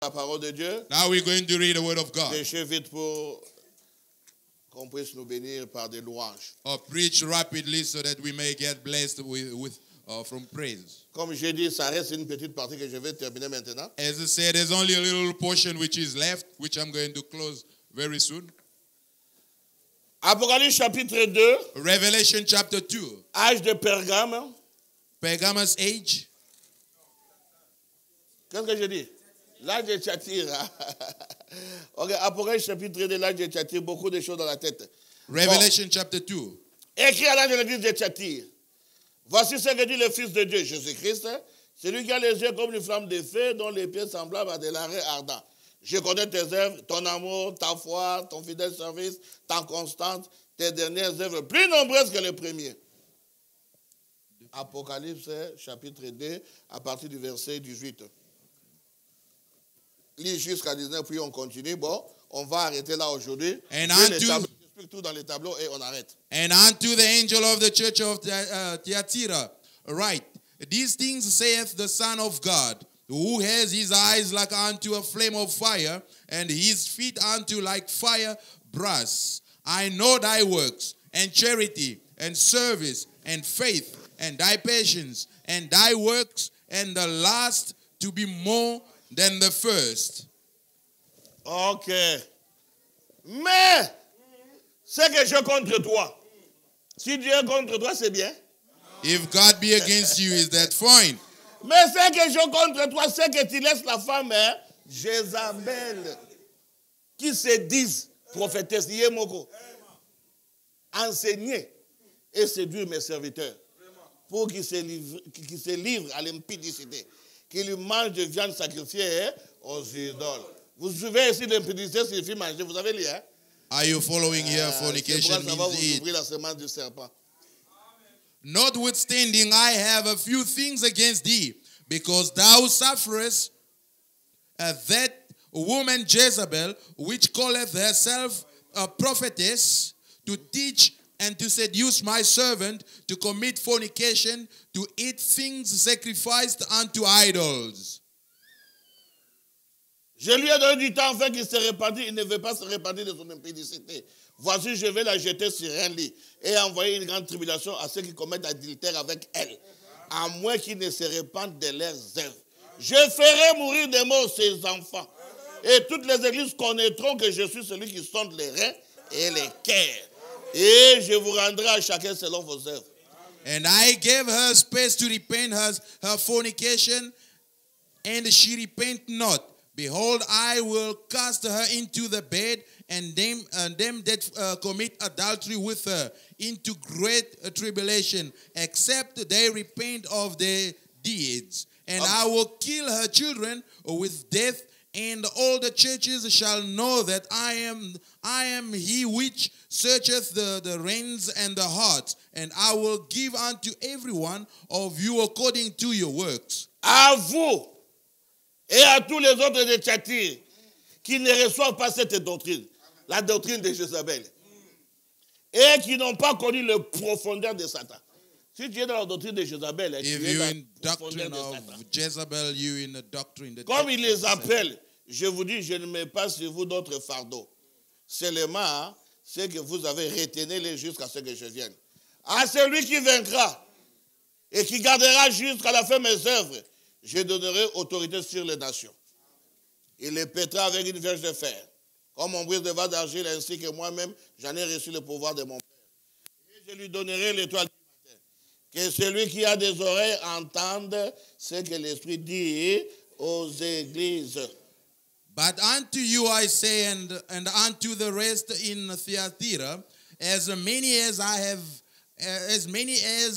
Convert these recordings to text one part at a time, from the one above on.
la parole de Dieu. Now we're going to read the word of God. Prêchez vite pour qu'on puisse nous bénir par des louanges. Or preach rapidly so that we may get blessed from praise. Comme j'ai dit, ça reste une petite partie que je vais terminer maintenant. As I said, there's only a little portion which is left, which I'm going to close very soon. Apocalypse chapitre 2. Revelation chapter 2. Âge de Pergame. Pergamus age. Qu'est-ce que je dis? L'âge de Thyatire. Ok, Apocalypse chapitre 2, l'âge de Thyatire, beaucoup de choses dans la tête. Revelation chapter 2. Écrit à l'âge de l'église de Thyatire. Voici ce que dit le Fils de Dieu, Jésus-Christ, celui qui a les yeux comme une flamme de feu, dont les pieds semblables à des larrets ardents. Je connais tes œuvres, ton amour, ta foi, ton fidèle service, ta constance, tes dernières œuvres, plus nombreuses que les premiers. Apocalypse chapitre 2, à partir du verset 18. Lis jusqu'à 19, puis on continue. Bon, on va arrêter là aujourd'hui. J'explique tout dans les tableaux et on arrête. And unto the angel of the church of Thyatira, write, these things saith the Son of God, who has his eyes like unto a flame of fire, and his feet unto like fire brass. I know thy works, and charity, and service, and faith, and thy patience, and thy works, and the last to be more than the first. Ok. Mais, ce que je contre toi, si Dieu est contre toi, c'est bien. If God be against you, is that fine? Mais ce que je contre toi, c'est que tu laisses la femme Jézabel, qui se disent prophétesse, Yemoko, enseigner et séduire mes serviteurs pour qu'ils se livrent à l'impudicité, qu'ils mangent de viande sacrifiée aux idoles. Vous suivez ici l'impudicité signifie manger, vous avez lu, hein? Are you following here? Fornication means eat. La semence du serpent. Notwithstanding, I have a few things against thee, because thou sufferest that woman Jezebel, which calleth herself a prophetess, to teach and to seduce my servant to commit fornication, to eat things sacrificed unto idols. Je lui ai donné du temps afin qu'il se répandit. Il ne veut pas se répandre de son impudicité. Voici, je vais la jeter sur un lit et envoyer une grande tribulation à ceux qui commettent adultère avec elle, à moins qu'ils ne se répandent de leurs œuvres. Je ferai mourir de mort ses enfants. Et toutes les églises connaîtront que je suis celui qui sonde les reins et les cœurs. Et je vous rendrai à chacun selon vos œuvres. And I gave her space to repent her fornication, and she repent not. Behold, I will cast her into the bed, and them that commit adultery with her into great tribulation, except they repent of their deeds. And I will kill her children with death, and all the churches shall know that I am he which searcheth the reins and the hearts, and I will give unto every one of you according to your works. À vous et à tous les autres de Thyatire qui ne reçoivent pas cette doctrine, la doctrine de Jézabel, et qui n'ont pas connu le profondeur de Satan. Si tu es dans la doctrine de Jézabel, tu es dans la profondeur de Satan. Jezebel, you in the doctrine. Comme il les appelle, je vous dis, je ne mets pas sur vous d'autres fardeaux. Seulement, c'est que vous avez retenez-les jusqu'à ce que je vienne. À celui qui vaincra et qui gardera jusqu'à la fin mes œuvres, je donnerai autorité sur les nations. Il les pètera avec une verge de fer. Comme on brise de vase d'argile, ainsi que moi-même, j'en ai reçu le pouvoir de mon Père. Et je lui donnerai l'étoile du matin. Que celui qui a des oreilles entende ce que l'Esprit dit aux églises. But unto you I say, and unto the rest in Thyatira, as many as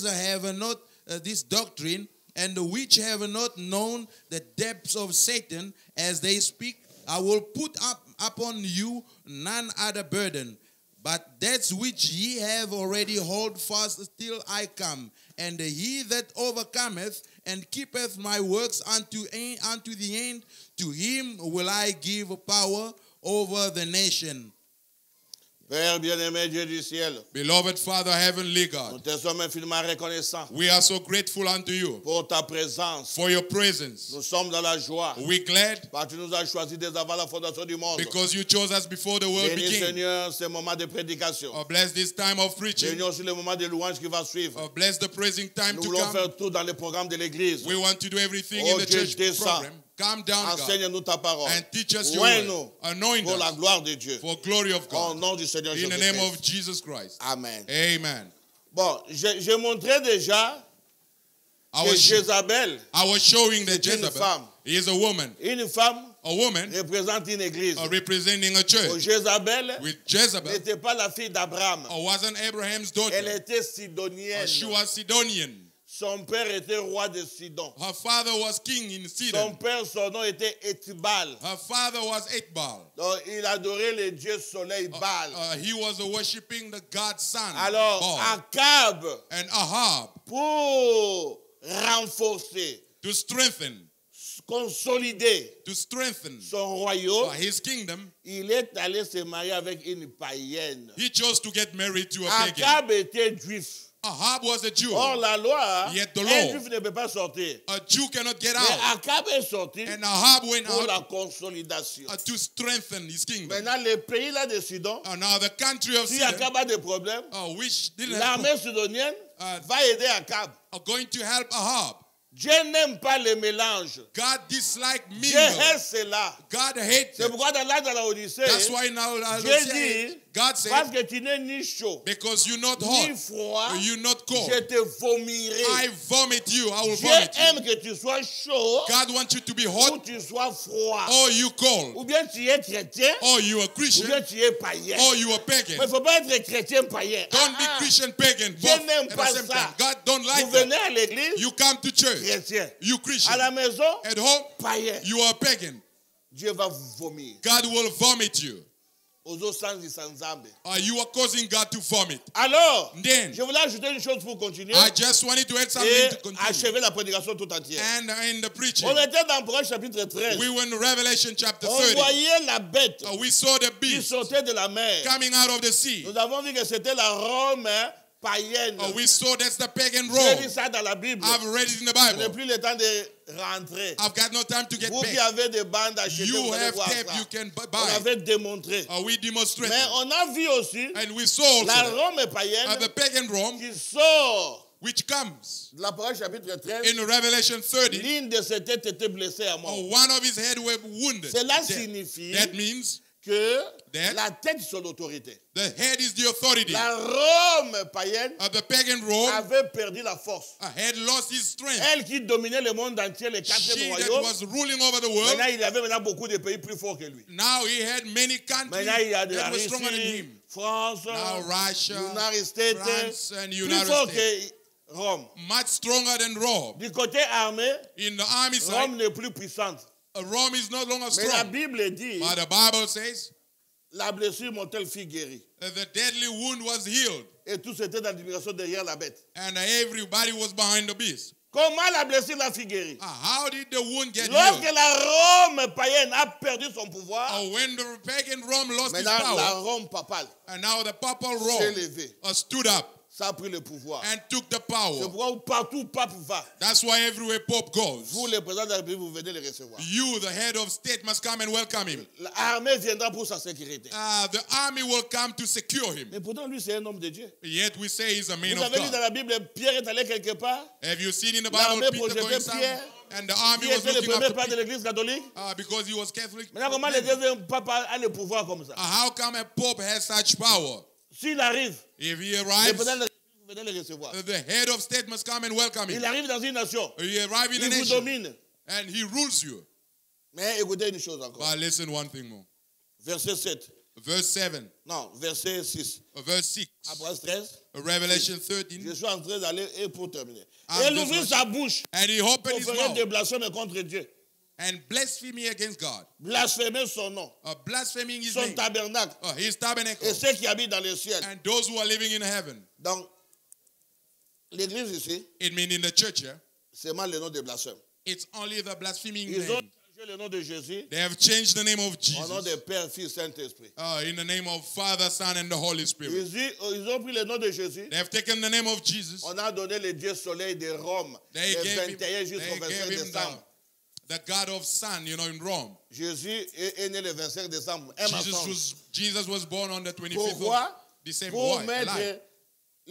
have not this doctrine, and which have not known the depths of Satan, as they speak, I will put up upon you none other burden, but that which ye have already hold fast till I come. And he that overcometh and keepeth my works unto the end, to him will I give power over the nation. Père bien-aimé, Dieu du ciel, Beloved Father, Heavenly nous God, te sommes infiniment reconnaissants we are so grateful unto you pour ta présence. for your presence. Nous sommes dans la joie We're glad parce que tu nous as choisis dès avant la fondation du monde. because you chose us before the world Bénis began. Seigneur ce moment de prédication. Oh, bless this time of preaching. Bénis aussi le moment de louange qui va suivre. Oh, bless the praising time Nous to voulons come. faire tout dans le programme de l'église. We want to do everything Oh, in the Dieu, church descends. program. Come down, God, Enseigne-nous ta parole. and teach us your word. Oins-nous Anoint pour la us gloire de Dieu. for glory of Au God. nom du Seigneur In the name Jésus-Christ. of Jesus Christ. Amen. Amen. Bon, j'ai montré déjà I que was, Jézabel, I was showing that c'est une Jezebel femme. is a woman. Une femme A woman représente une église. representing a Oh, church. Jézabel With Jezebel, n'était pas la fille d'Abraham. wasn't Abraham's Elle daughter. était sidonienne. She was Sidonian. Son père était roi de Sidon. Her father was king in Son Sidon. père, son nom était Étibal. Her father was Etbal. Donc, il adorait le dieu soleil Baal. He was worshipping the god sun. Alors, Baal. Akab, And Ahab, pour renforcer, to strengthen consolider son royaume, his kingdom, il est allé se marier avec une païenne. he chose to get married to a pagan. Akab était juif. Ahab was a Jew. Or, la loi, Yet the un law, juif ne peut pas sortir. a Jew cannot get Mais out. Akab est sorti And Ahab went pour out la consolidation. to strengthen his kingdom. Maintenant, le pays là de Sidon, Now the country of si Sidon, Akab a des problèmes, which didn't have, l'armée sidonienne va aider Akab. are going to help Ahab. Dieu n'aime pas le mélange. God disliked Dieu mingle. hait cela. God hates C'est it. pourquoi dans l'âge de la Odyssée, That's why now Dieu dit, God parce said, que tu n'es ni chaud, because you're not ni hot, froid, you're not cold, je te vomirai. I vomit you. I will Dieu vomit you. aime que tu sois chaud God wants you to be ou hot, tu sois froid. or you cold, Ou bien tu es chrétien, or you a ou Christian, bien tu es païen. or you a Mais pagan. il ne faut pas être chrétien païen. Don't be Christian pagan. Dieu Both n'aime at pas the same ça. time. God don't like Vous venez that. à l'église, You come to church, chrétien. you À Christian. la maison, At home, païen. you are pagan. Dieu va vous vomir. God will vomit you. Aux autres sens, ils s'en zambent. You are causing God to vomit. Alors, Then, je voulais ajouter une chose pour continuer I just wanted to add something et to continue. achever la prédication tout entière. And in the preaching, On était dans Proverbe chapitre 13. we were in Revelation chapter On 30. voyait la bête We saw the qui beast sortait de la mer. coming out of the sea. Nous avons vu que c'était la Rome païenne. We saw that's the pagan J'ai lu Rome. ça dans la Bible. I've read it in the Je n'ai Bible. plus le temps de rentrer. I've got no time to get Vous qui back. avez des bandes achetées, You vous allez have voir tape ça. you can On buy. avait démontré. We demonstrated. Mais on a vu aussi And we saw la also Rome païenne the pagan Rome, qui sort which comes de la parole chapitre 13. in Revelation 30. L'une de ses têtes était blessée à mort. One of his head were wounded. Cela Dead. signifie That means que that la tête sur l'autorité. the head is the authority. La Rome païenne The pagan Rome avait perdu la force. had lost his strength. Elle qui dominait le monde entier, les quatre She that royaumes. was ruling over the world. Maintenant, il avait maintenant beaucoup de pays plus forts que lui. Now he had many countries Maintenant, il y a de la that were stronger than Russie, him. France, Now Russia, United States, France, and plus United fort States. que Rome. Much stronger than Rome. Du côté armé, In the army side, Rome n'est plus puissante. Rome is no longer Mais la strong. Bible dit, But the Bible says la blessure mortelle fut guérie. the deadly wound was healed. Et tous étaient dans l'admiration derrière la bête. And everybody was behind the beast. Comment la blessure la fit guérie? How did the wound get Lorsque healed? la Rome païenne a perdu son pouvoir, When the pagan Rome lost his maintenant la power, Rome papale and now the papal s'est Rome levée. stood up Ça a pris le pouvoir. and took the C'est power. pourquoi partout où pape va, That's why everywhere Pope goes, vous, le président de la République, vous venez le recevoir. you, the head of state, must come and welcome him. L'armée viendra pour sa sécurité. The army will come to secure him. Mais pourtant, lui, c'est un homme de Dieu. Yet we say he's a man Vous of avez lu dans God. la Bible, Pierre est allé quelque part. Have you seen in the L'armée Bible Peter projetait going somewhere? Pierre. And the army Qui was était le looking premier after pape de Peter l'église catholique. because he was Catholic. Maintenant, comment le deuxième pape a le pouvoir comme ça? How come a pope has such power? S'il arrive, If he le arrives, président de la République, vous venez le recevoir. the head of state must come and welcome him. Il arrive dans une nation. He arrives in a Il vous nation domine. and he rules you. Mais écoutez une chose encore. But listen one thing more. Verset 7. Verse 7, Non, verset 6. verse 6, Après 13. Revelation Je 13. suis en train d'aller et pour terminer. I'm Et il just ouvrit watching. sa bouche And he opened pour his faire des mouth blasphèmes contre Dieu. and blasphemed against God. Blasphémer son nom, Blaspheming his son name, tabernacle his tabernacle, et ceux qui habitent dans le ciel. and those who are living in heaven. Donc, l'église ici, It means in the church here, c'est mal le nom de blasphème. it's only the blaspheming Ils ont name. Le nom de Jésus, They have changed the name of au nom Jesus de Père, Fils, Saint-Esprit. in the name of Father, Son, and the Holy Spirit. Ils ont pris le nom de Jésus. They have taken the name of Jesus. On a donné le Dieu soleil de Rome, They le gave 21 jusqu'au him 25 décembre. the God of Sun, in Rome. Jésus est né le 25 décembre. Un mensonge. Jesus was born on the 25th Pourquoi? of December. Pour Why? A lie. mettre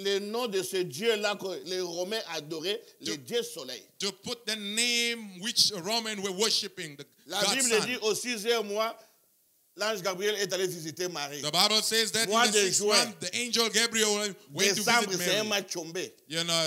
le nom de ce Dieu-là que les Romains adoraient, le Dieu soleil. To put the name which Roman were worshipping, the La God Bible Sun. dit au 6e mois, l'ange Gabriel est allé visiter Marie. The Bible says that Mois in the de 6th juin. month, the angel Gabriel went to Décembre, visit c'est un Mary. match tombé.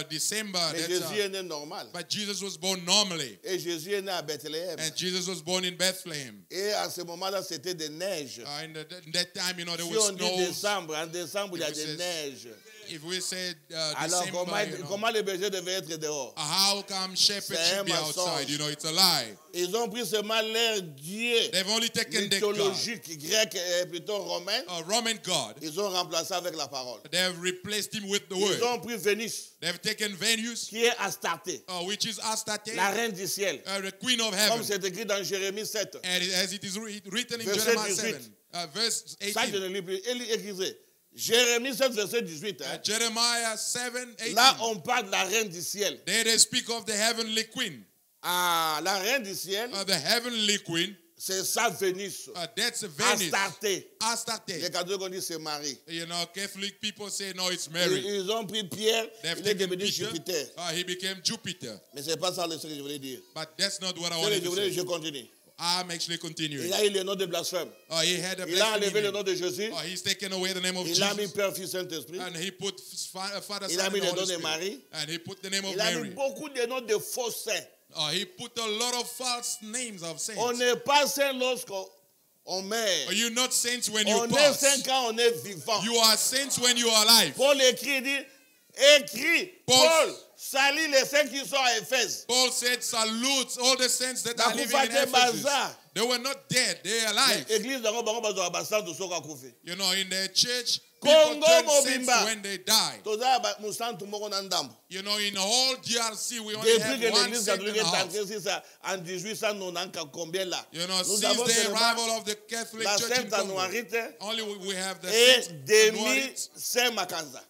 December, Mais Jésus est né normal. but Jesus was born normally. Et Jésus est né à Bethléem. And Jesus was born in Bethlehem. Et à ce moment-là, c'était des neiges. In that time, there Si was on dit snow. décembre, en décembre, il y a If we des say- neiges. If we said Alors, December, comment les bergers devaient être dehors? how come shepherds C'est should be un outside? mensonge. It's a lie. Ils ont pris seulement leur Dieu They've only taken the God, mythologique, grec et plutôt romain. a Roman God. Ils ont remplacé avec la parole. They have replaced him with the Ils word. ont pris Vénus, They have taken Venus, qui est Astarté, which is Astarte, la reine du ciel. the queen of Comme heaven. c'est écrit dans Jérémie 7. And as it is written in Verset Jeremiah 18. 7, verse Ça, je 18. ne lis plus. Élisez. Jérémie 7, verset 18. Hein. Jeremiah 7, 18. Là, on parle de la reine du ciel. There they speak of the heavenly queen. Ah, la reine du ciel, The heavenly queen, c'est ça Vénus. that's Venus. Astarté. Les Astarte. catholiques ont dit c'est Marie. Catholic people say no, it's Mary. Ils ont pris Pierre, They've il est taken devenu Peter. Jupiter. He became Jupiter. Mais c'est pas ça ce que je voulais dire. But that's not what I Ce que wanted je to voulais, say. je continue. I'm actually continuing. Il a eu le nom de blasphème. He had a Il a enlevé le blasphemy. nom de Jésus. He's taken away the name of Il a mis Jesus. Père, Fils, Saint-Esprit. And he put Father, Il Son, a and mis the le Holy nom de Spirit. Marie. And he put the name of Il a mis Mary. beaucoup de noms de faux saints. He put a lot of false names of saints. On n'est pas saint lorsqu'on meurt. You're not saints when you On est pass. saint quand on est vivant. You are saints when you are alive. Paul écrit, dit, Paul salut les saints qui sont à Éphèse. Paul said, salute all the saints that are living in Nakufate Ephesus. bazar. They were not dead, they are alive. Église d'Ango Bango Bazo Abassan de Soka Koufi. In the church, people Congo turn saints Mobimba. when they die. Toza Moussan Tumoko Nandambo. In the whole DRC, we only Depuis have que one l'église saint in catholique the est house. entrée ici en 1890, combien là? Since avons the seulement arrival of the Catholic la Church in Sainte Congo, Anouarite only we have the et Saint demi Anouarit Saint Makanza.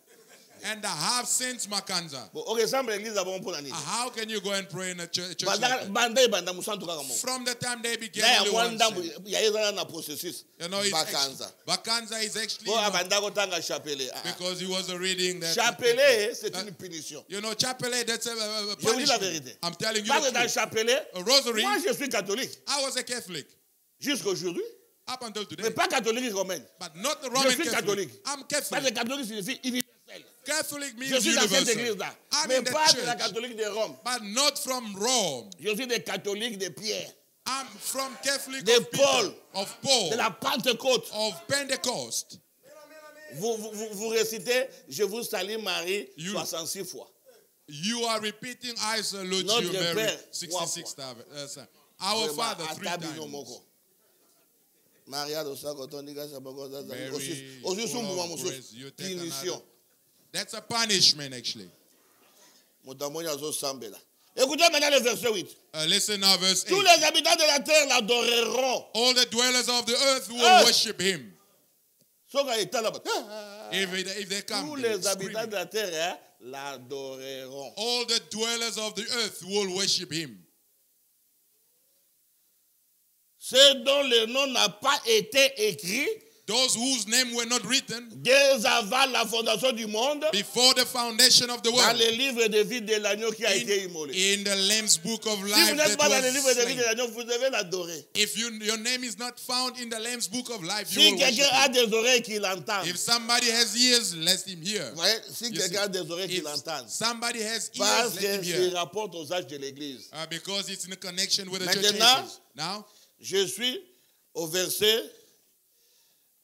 and the half Saint Makanza. Bon, au ressemble l'église d'abord pour l'année. How can you go and pray in a church like that? Banda banda Moussan Touka Kamo. From the time they began, Là, il y only a one Wanda, saint. il y a eu un processus. It's Bakanza. Bakanza is actually Bon, Abanda Kotanga Chapelet. because he was reading that. Chapelet, c'est une punition. Chapelet, that's a Je vous dis la punishment. vérité. I'm telling you Parce the que dans truth. Chapelet, A rosary, moi je suis catholique. I was a Catholic Jusqu'à aujourd'hui. up until today, Mais pas catholique romaine. but not the Je Roman suis Catholic. catholique. I'm Parce que Catholic. catholique signifie universel. Catholic Je means suis dans cette universal. église-là. I'm Mais in that pas de la church, catholique de Rome. but not from Rome. Je suis des catholiques de Pierre. I'm from Catholic De of Peter, Paul. of Paul, De la Pentecôte. of Pentecost. Vous récitez Je vous salue Marie You. 66 fois. You are repeating, I salute Notre you, Mary, Père, 66 times. Our Father, 3 Atabino times. moko. Maria do Sakotonika Sabagoza. Mary, Aussi full sous of grace, you take punition. another. That's a punishment, actually. Motamonia zo sambela. Écoutez maintenant le verset 8. Listen now, verse 8. Tous les habitants de la terre l'adoreront. All the dwellers of the earth will worship him. Soka est là-bas. If they come, Tous they're les habitants screaming. de la terre l'adoreront. All the dwellers of the earth will worship him. Ceux dont le nom n'a pas été écrit Those whose name were not written dès avant la fondation du monde before the foundation of the dans world le livre de vie de l'agneau qui a été immolé. in the Lamb's book of Si vous life n'êtes that pas dans le livre was de vie de slain. l'agneau, vous devez l'adorer. If your name is not found in the Lamb's book of life, you Si will quelqu'un worship a him. des oreilles qui l'entendent, If somebody has ears, let him hear. vous voyez, si You quelqu'un see, a des oreilles qui if l'entendent, somebody has parce ears, let him que hear. c'est rapporte aux âges de l'église. Because it's in a connection with the church Maintenant, ages. Now, je suis au verset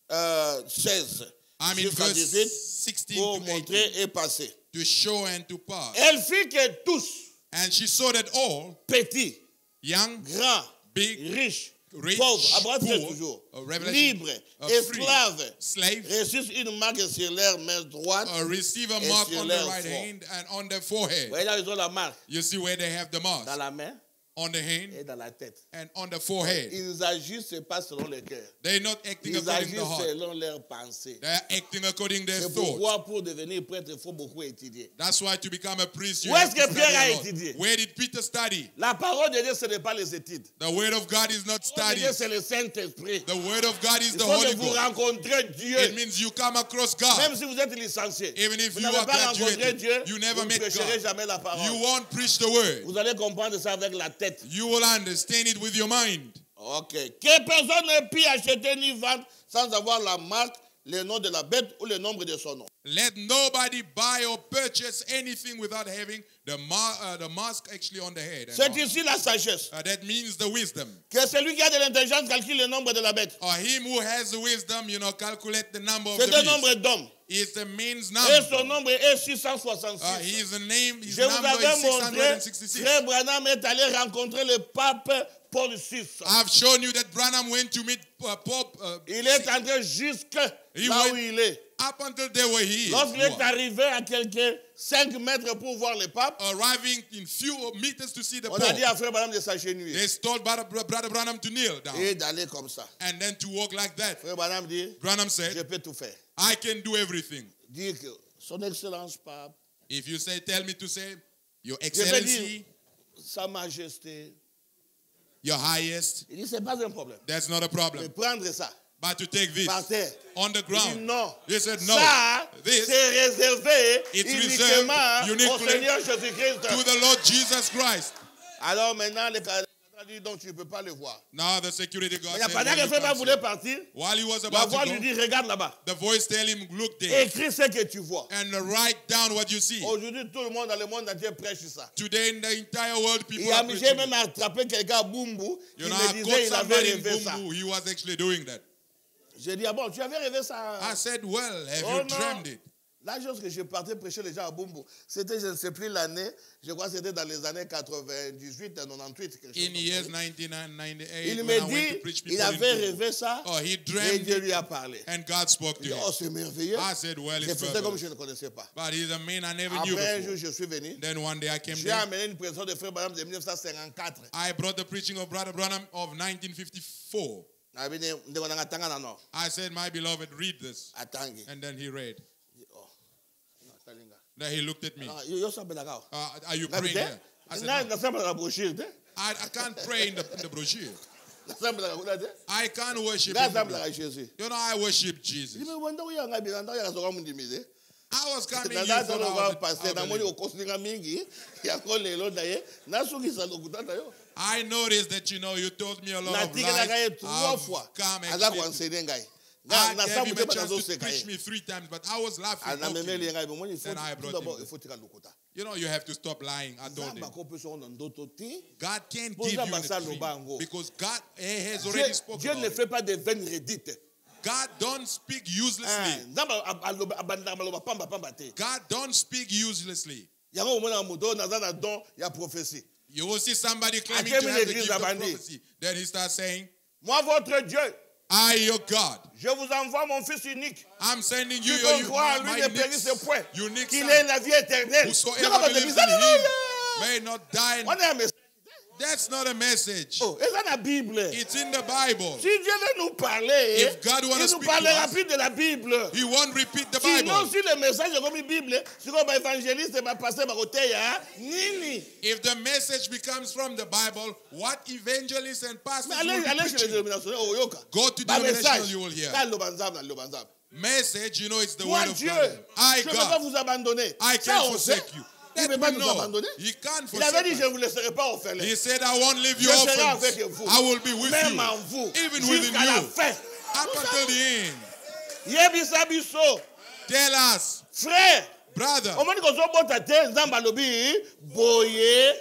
16 I'm in jusqu'à verse 18 16 pour to montrer 18 et passer. to show and to pass. Elle fit que tous, And she saw that all, petits, young, grands, big, riches, rich, pauvres, Abraham fait poor, toujours, Revelation, libres, free, esclaves, slave, reçussent une marque sur leur main droite. receive a Et mark sur on the leur right front. hand and on their Vous forehead. voyez là, ils ont la marque You see where they have the mark. dans la main, on the hand, et dans la tête. and on the forehead. Ils agissent pas selon le cœur. They're not acting Ils according to the agissent heart. selon leurs pensées. They're acting according to their C'est thoughts. pourquoi pour devenir prêtre, il faut beaucoup étudier. That's why to become a priest, you Où have est-ce to que study Pierre a a lot. étudié? Where did Peter study? La parole de Dieu, ce n'est pas les études. The word of God is not La parole de Dieu, studies. c'est le Saint-Esprit. The word of God is Il the faut que Holy vous Ghost. rencontrez Dieu. It means you come across God. Même si vous êtes licencié, Even if vous you n'avez are pas rencontré graduated, Dieu, you vous never ne met prêcherez God. jamais la You parole. won't preach the word. Vous allez comprendre ça avec la tête. You will understand it with your mind. Ok. Que personne ne puisse acheter ni vendre sans avoir la marque, le nom de la bête ou le nombre de son nom. Let nobody buy or purchase anything without having the mask actually on the head. C'est ici la sagesse. That means the wisdom. Que celui qui a de l'intelligence calcule le nombre de la bête. Or him who has the wisdom, calculate the number of C'est the un beast. nombre d'hommes. It's the man's Et son number. nombre est 666. His Je vous number avais is montré, 666. Frère Branham est allé rencontrer le pape Paul VI. I've shown you that Branham went to meet Pope. Il est entré jusque He là went- où il est. Up until there where he is. Lorsqu'il est arrivé à quelques 5 mètres pour voir le pape, Arriving in few meters to see the on a dit Pope. à Frère Branham de s'agenouiller They told Brother Branham to kneel down et d'aller comme ça. and then to walk like that. Frère Branham dit, Branham je said, peux tout faire. I can do everything. Dire que son excellence pape, If you say, tell me to say, Your je peux Excellency, dire sa majesté. Your Highest, Il dit, c'est pas un problème. that's not a Mais problem. prendre ça But to take this par terre, on the il dit ground, non. he said, no, Ça, this c'est réservé It's uniquement reserved au uniquely Seigneur Jésus-Christ. to the Lord Jesus Christ. Alors maintenant, le cadre dit, donc tu ne peux pas le voir. Now the security guard Mais said, pendant "No, que you Frère can't voulait see." partir, While he was la about voix to lui go, dit, regarde là-bas. the voice tell him, look there Écris ce que tu vois. and write down what you see. Aujourd'hui, tout le monde dans le monde entier prêche ça. Today in the entire world, people Et are j'ai preaching. même attrapé quelqu'un à Bumbu qui You know, me I disait caught il avait somebody in rêvé ça. Bumbu. He was actually doing that. J'ai dit, ah bon, tu avais rêvé ça? I said, well, have Oh you non. dreamed it? La chose que je partais prêcher les gens à Bumbu, c'était, je ne sais plus l'année, je crois que c'était dans les années 98, 98, quelque chose In comme the years ça. 1998, Il when me I went to dit, preach il people in avait Bumbu. rêvé ça, Oh, he et dreamed Dieu it, lui a parlé. and God spoke to Il dit, him. oh, c'est merveilleux. I said, well, J'ai it's fait comme marvelous. je ne connaissais pas. But he's a man I never knew Après un jour, before. je suis venu. Then one day I came J'ai there. amené une prédication de Frère Branham de 1954. I brought the preaching of Brother Branham of 1954. I said, my beloved, read this. Attends. And then he read. Oh. Then he looked at me. Yo sabe la gao. Are you praying here? I said, Na no, sabe la brochure, te? I can't pray in the brochure. Na sabe la gao, te? I can't worship Na in the sabe la brochure. Jésus. You know, I worship Jesus. Dime wanda uya ngabi na ndaga soka mundimize. I was coming Na here da for tolo our kwa pastor na moni okosninga mingi ya ko lelo na ye na sukisa lokutata yo. I noticed that, you told me a lot Na of tika na lies. kaye 3 fois. I've come Aza actually. kwa enseigner ngai. I Na gave sabu him te a ba chance zo to seka preach ye. me 3 times, but I was laughing. Ana mocking. memeli ngai bo moni Then I brought him. il faut tika lokuta. You have to stop lying. I told him. Zamba ko pe so na ndoto ti. God can't Pour give you ça, in Bassa a dream Lobango. because God has Dieu, already spoken Dieu about ne it. fait pas des vaines redites. God don't speak uselessly. Nzamba abandaka maloba pamba te. God don't speak uselessly. Yango omona moto naza na don ya prophétie. You will see somebody claiming À to have the l'église gift of abandonnée. prophecy. Then he starts saying, Moi votre Dieu, I, your God, je vous envoie mon fils unique. I'm sending you Quiconque croit en lui ne périsse point. unique Qu'il son. ait la vie éternelle. Whosoever Dieu va te believes dire, in him Alléluia. may not die. On est un message. That's not a message. Oh, et ça dans la Bible. It's in the Bible. Si Dieu veut nous parler, If God wanna il nous speak to parlera us, plus de la Bible. He won't repeat the Sinon, Bible. si le message est comme une Bible, si on va évangéliste, va passer par côté, nini. If the message becomes from the Bible, what evangelists and pastors Mais will be allez chez les preaching? dénominations, oh, yoka. Go to Ba denominational, message. you will hear. Quand le Message, it's the Moi, word of Dieu, God. I, je ne peux pas God, vous abandonner. I Ça, can't on sait. forsake you. Il ne That peut pas we nous know. abandonner. He can't Il avait dit, forsake je us. ne vous laisserai pas orphelin. He said, I won't leave you Je serai orphans. avec vous. I will be with Même you. en vous. Even within Jusqu'à la you. fin. Up until the end. Yebisa biso. Tell us, Frère. brother, Omoni ko zo bota te nzamba lobi boye.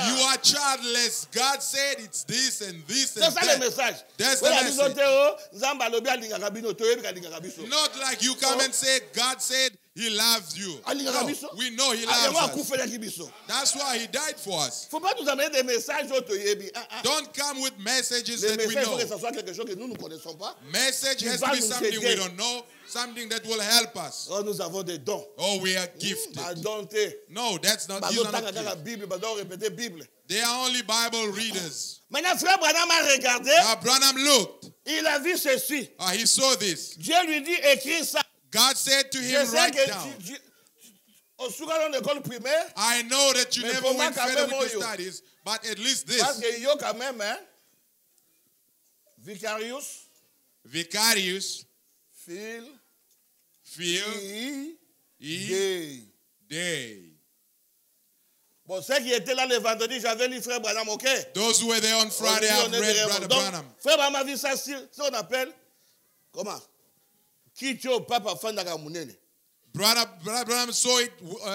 you are childless. God said it's this and this C'est and ça le that. message. That's the Ola biso message. te o nzamba lobi alingaka bino to yebika alingaka biso. Not like you come and say, God said He loves you. Alingaka No, biso. we know he Yango loves us. akufelaki biso. That's why he died for us. Faut pas nous amener des messages autres yebi. Don't come with messages Les that we messages, il faut que know. ça soit quelque chose que nous ne connaissons pas. Message Qui has va to be nous something aider. we don't know, something that will help us. Oh, nous avons des dons. Oh, we are gifted. Pardon, te. No, that's not. These Pardon, are tant not que la gifts. Bible, pardon, répéter Bible. They are only Bible readers. Maintenant, frère Branham a regardé. Now, Branham looked. Il a vu ceci. He saw this. Dieu lui dit, écris ça. God said to Je him, sais write que down. au secondaire de l'école primaire, I know that you Mais never comment went quand further même with your yo? studies, but at least parce this. que yo quand même, hein, Vicarius, Vicarius, Phil, Phil, Day. Day. Bon, ceux qui étaient là le vendredi, j'avais lu frère Branham, ok? Those who were there on Friday have On est read derrière. Brother Donc, Branham. frère Branham a vu ça, si on appelle, comment? Qui tu papa fandaka munene? Brother Branham saw it.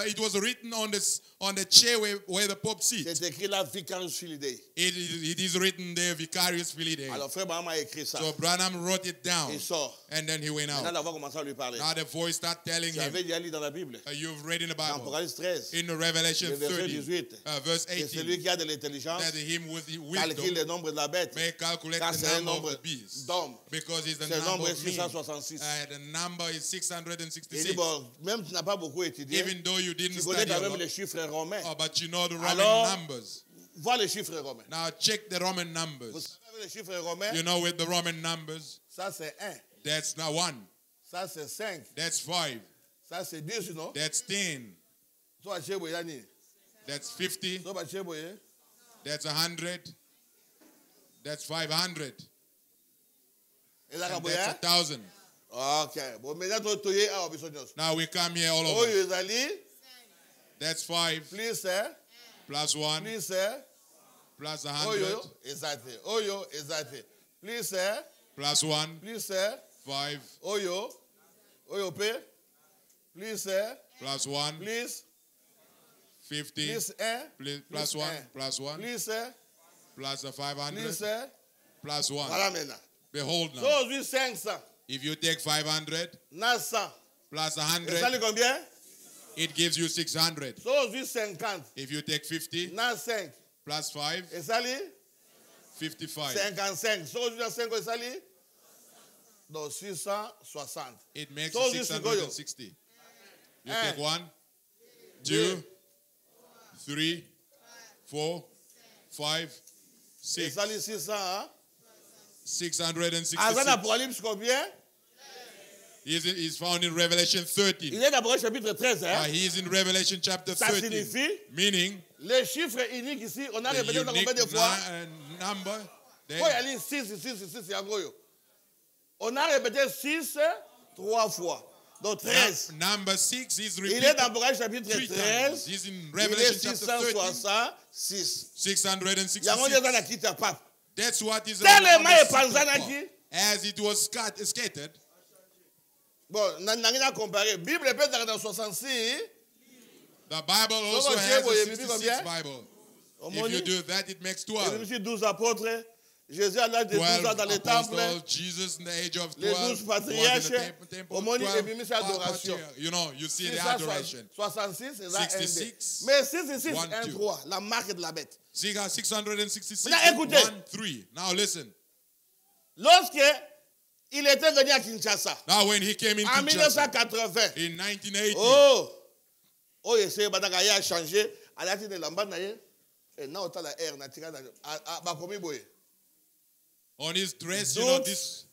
It was written on the chair where the Pope sits. C'est écrit là, Vicarius Philidei. It is written there, Vicarius Filii. Alors frère Branham a écrit ça. So Branham wrote it down, Il sort. and then he went Maintenant, out. la voix commence à lui parler. Now the voice started telling him, J'avais déjà lu dans la Bible. you've read in the Dans Bible, Apocalypse 13, in the Revelation le verset 30, 18. verse C'est celui 18, qui a de l'intelligence, that him with calcule wisdom le nombre de la bête. may calculate Car the c'est un number of nombre the beast, d'hommes. because it's the Ce nombre number est of men. 666. The number is Il dit, 666. bon, même tu n'as pas beaucoup étudié, Even though you didn't tu connais study a quand même lot, les chiffres romains. but you know the Roman Alors, numbers. Vois les chiffres romains. Now check the Roman Vous numbers. savez les chiffres romains? You know, with the Roman numbers, Ça c'est 1. that's not 1, Ça c'est 5. that's 5, Ça c'est 10, non? that's 10, So ba chebo yani. that's 50, So ba chebo ye. that's 100, that's 500, Et là and kaboya? that's 1,000. OK. Bon, maintenant tu es à obisonios. Now we come here all Oh, over. ezali That's 5 plus plus 1 plus plus oyo 100 ezate. Oyo ezate. Plus plus 1, plus 5 oyo pe plus plus 1, plus 50 plus 1 plus 1 plus 1 plus plus 500 plus plus 1. voilà maintenant. Behold now, So aujourd'hui 500 if you take 500 900 plus ezali 100, combien? it gives you 600. So aujourd'hui 50 If you take 50 9 5 plus 5, ezali 55. 55. So aujourd'hui 5 ezali donc 660. It makes So this is 660. You Eh. take 1, 2, 3, 4, 5, 6. Ezali 600 hein? Azan 666. Apocalypse combien? He's found in Revelation 13. Il est d'abord chapitre 13. Hein? He is in Revelation chapter Ça 13. signifie, Meaning, les chiffres uniques ici, on a the répété ça combien de unique fois? number. Quand il y Then, a 6, Yangoyo. On a répété 6 3 fois. Donc 13. number 6 is Il est repeated dans Apocalypse chapitre 3 times. 13. He's in Il Revelation est chapter 13. 666. Yango 666. déjà la quitte pas. That's what is Tellement on the épanzana second qui. part. As it was scattered. Bon, n'a comparé. Bible peut être dans 66. The Bible also Donc, has vous a avez vu 66 combien? Bible. Au If moins, you do that, it makes il y 12. a aussi 12 apôtres. Jésus à l'âge de 12 ans 12 dans les temples. apostles, Jesus in the age of Les 12, 12 was in patriarches. the temple, Au moins, il est 12 mis sa adoration. patriarchs. You know, you see the 666, adoration. 66, mais 666, 1, 2. 1, 3, la marque de la bête. 666, Maintenant, écoutez. 1, 3. Now listen. Lorsque il était venu à Kinshasa, Now when he came in en Kinshasa 1980, in 1980, oh, essaye badaka ya changer, alati de lamba na ye, et na ota la air na tika na ba komi boye. on his dress, you know Don't- this.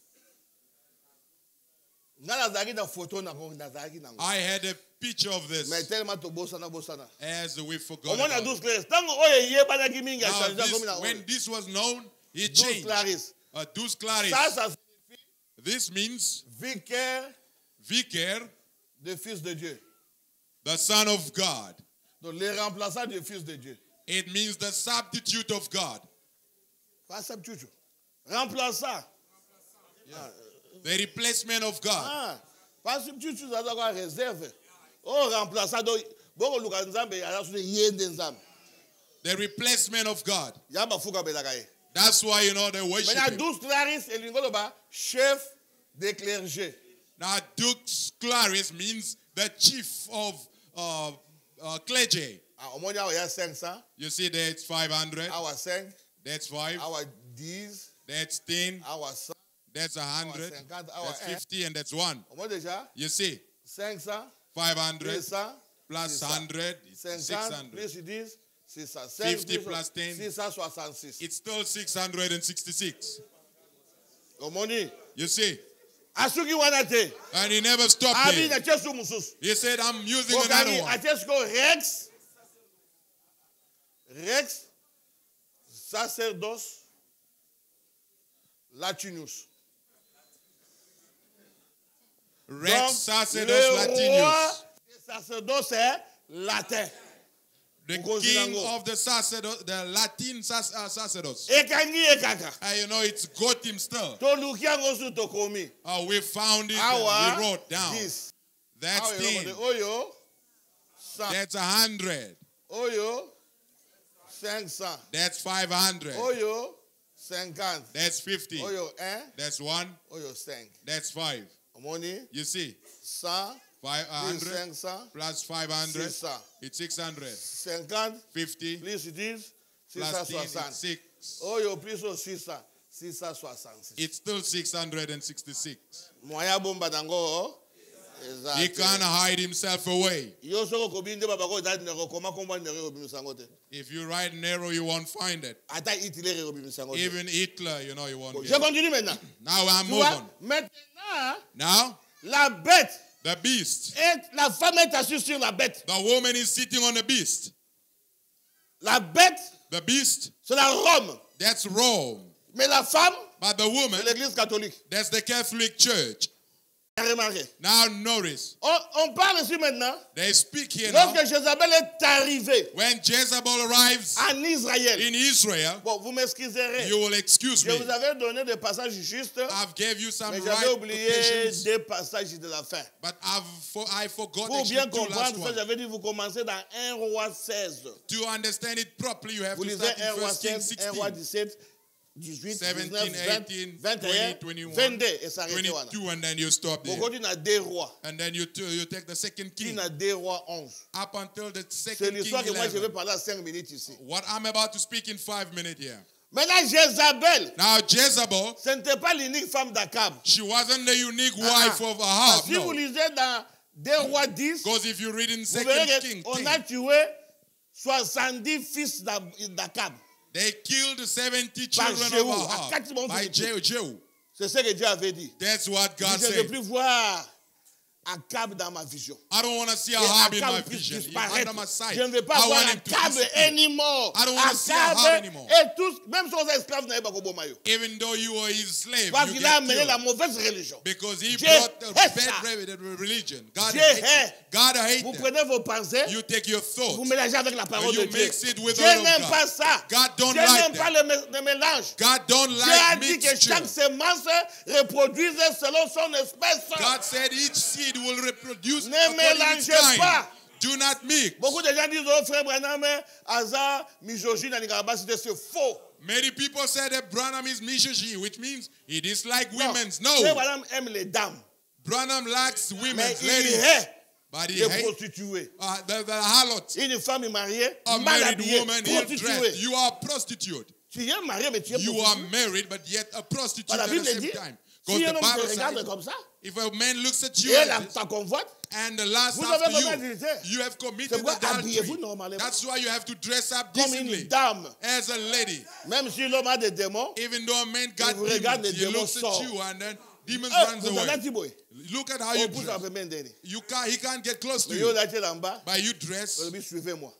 Na nazaki na photo na ko nazaki na. I had a picture of Mais this tellement to bosana. as we Au forgot moins na about 12 it. clairs. Tango oye ye badaki mingi a Now, changer this, komi na. when this was known, he 12 changed. Clarisse. 12 Claris. Ça This means vicaire vicar, de fils de Dieu. the Son of God. Donc les remplaçants du fils de Dieu. It means the substitute of God. Pas substitut. Remplaçant. The replacement of God. Ah, pas substitut, ça doit avoir réserve. Oh, remplaçant. Donc, bon, Lucas Nzambe, il y a des yende Nzambe. The replacement of God. Il y a des fouga belagaye. That's why, you know, they worship Maintenant, him. 12 Clarisse et l'ingolo ba chef des clergés. Now, Duke Claris means the chief of clergy. Au moins, il y a 500. You see, that's 500. Awa 5. That's 5. Awa 10. That's 10. Awa 100. That's 100. That's 50, and that's 1. Au moins déjà, You see, 500. 500 200. plus 100, it's 50 600. plus 10, 600. 50 plus 10. 666. It's still 666. Au moins, You see, asuki wana te. and he never stopped Abi na there. chesu mususu. He said, I'm using another Kokani one. achesko Rex. Rex. Sacerdos. Latinus. Rex Sacerdos le Latinius. roi des sacerdoces est latin. The Ukozi king nango. of the sacerdotes, the Latin sacerdotes. Ekangi ekaka. And you know, it's got him still. Tolukiango su tokomi. We found it Awa. and we wrote down. This. That's Awa 10. yokote. Oyo. 100. That's 100. Oyo. 500. That's 500. Oyo. 50. That's 50. Oyo 1. That's 1. Oyo 5. That's 5. Omoni. You see, 100. 500 500. plus 500, 600. it's 600. 50. 50 Plus 10. plus 10, it's 660. 6. Oyo plus 600. 666. It's still 666. Moya bomba dango. He can't hide himself away. Yo soko kobinde babako dad nero koma komba nero obimisango te. If you write Nero, you won't find it. Ata Hitler obimisango te. Even Hitler, you know, you won't Je get it. continue maintenant. Now I'm Tu moving vois, on. maintenant, Now, la bête the beast. est, la femme est assise sur la bête. The woman is sitting on the beast. La bête, The beast, c'est la Rome. that's Rome. Mais la femme, But the woman, c'est l'église catholique. that's the Catholic Church. Remarquez. Now notice, On parle ici maintenant. they speak here now. Lorsque Jézabel est arrivée When Jezebel arrives en Israël. in Israel, Bon, vous m'excuserez. you will excuse Je me. vous avais donné des passages justes, I've gave you some mais j'avais right oublié quotations, des passages de la fin. but I forgot Pour bien actually two last comprendre ça, one. j'avais dit vous commencez dans 1 roi 16. To understand it properly, you have Vous to lisez start 1 in roi 1 Kings 16, 1 roi 16, 17, 18, 17, 19, 20, 18, 21, 20, 21, 22 et ça arrête là. 22, and then you stop there. Pourquoi tu n'as 2 rois? And then you take the second Tu king n'as 2 rois 11. up until the C'est second king l'histoire que moi je vais 11. parler à 5 minutes ici. What I'm about to speak in 5 minutes here. Maintenant, Jézabel, Now Jezebel, ce n'était pas l'unique femme d'Akab. she wasn't the unique wife of Ahab, Si vous no. lisez dans 2 rois 10, Because if you read in vous verrez second king qu'on 10, a tué 70 fils d'Akab. they killed 70 Par children Jéhu, of à 4 Ahab mondes by de Dieu. Jehu. C'est ce que Dieu avait dit. That's what God Je ne veux said. plus voir Akab dans ma vision. I don't want to see Et Ahab in my Akab puisse vision. disparaître. Under my sight. Je ne veux pas I voir want him to Akab disappear. anymore. I don't want to see Ahab anymore. Et tous, même son esclave n'avait pas combo maillot. Even though you were his slave, Parce you qu'il a get amené killed. la mauvaise religion. Because he Dieu brought the hait bad ça. religion. God Dieu hates hait. it. God hates Vous them. prenez vos pensées, You take your vous thoughts. mélangez avec la parole You de Dieu. mix it with Dieu the word of n'aime God. pas ça. God don't Dieu like n'aime pas that. le mélange. God don't Dieu a like dit que mixture. chaque semence reproduise selon son espèce. God said each seed will reproduce Ne according to its mélangez kind. pas. Do not mix. Beaucoup de gens disent, oh frère Branham, hasard, misogyne, c'est faux. Many people say that Branham is misogynist, which means he dislikes Non. women's. Frère No. Branham aime les dames. Branham likes Mais women's il ladies. hait But he les hates prostituées. the harlot. Une femme mariée, A mal married habillée, woman, prostituée. ill-dressed. You are a prostitute. Tu es marié, mais tu es You are prostituée. married, but yet a prostitute La at the Bible same dit, time. si Because un the homme te Bible regarde says, comme ça, if a man looks at you et like this, ta convoite, and the last vous avez commis after adultère. you have committed C'est pourquoi adultery. habillez-vous normalement That's why you have to dress up comme une decently dame. as a lady. Même si l'homme a des démons, Even though a man got vous regarde, demons, les he démons looks at sortent. you and then demons runs vous allez away. dire, boy, Look at how on you pousse dress. un peu main derrière. He can't get close to Mais you. yo, là, tu es en bas, But you dress, on lui suivez-moi.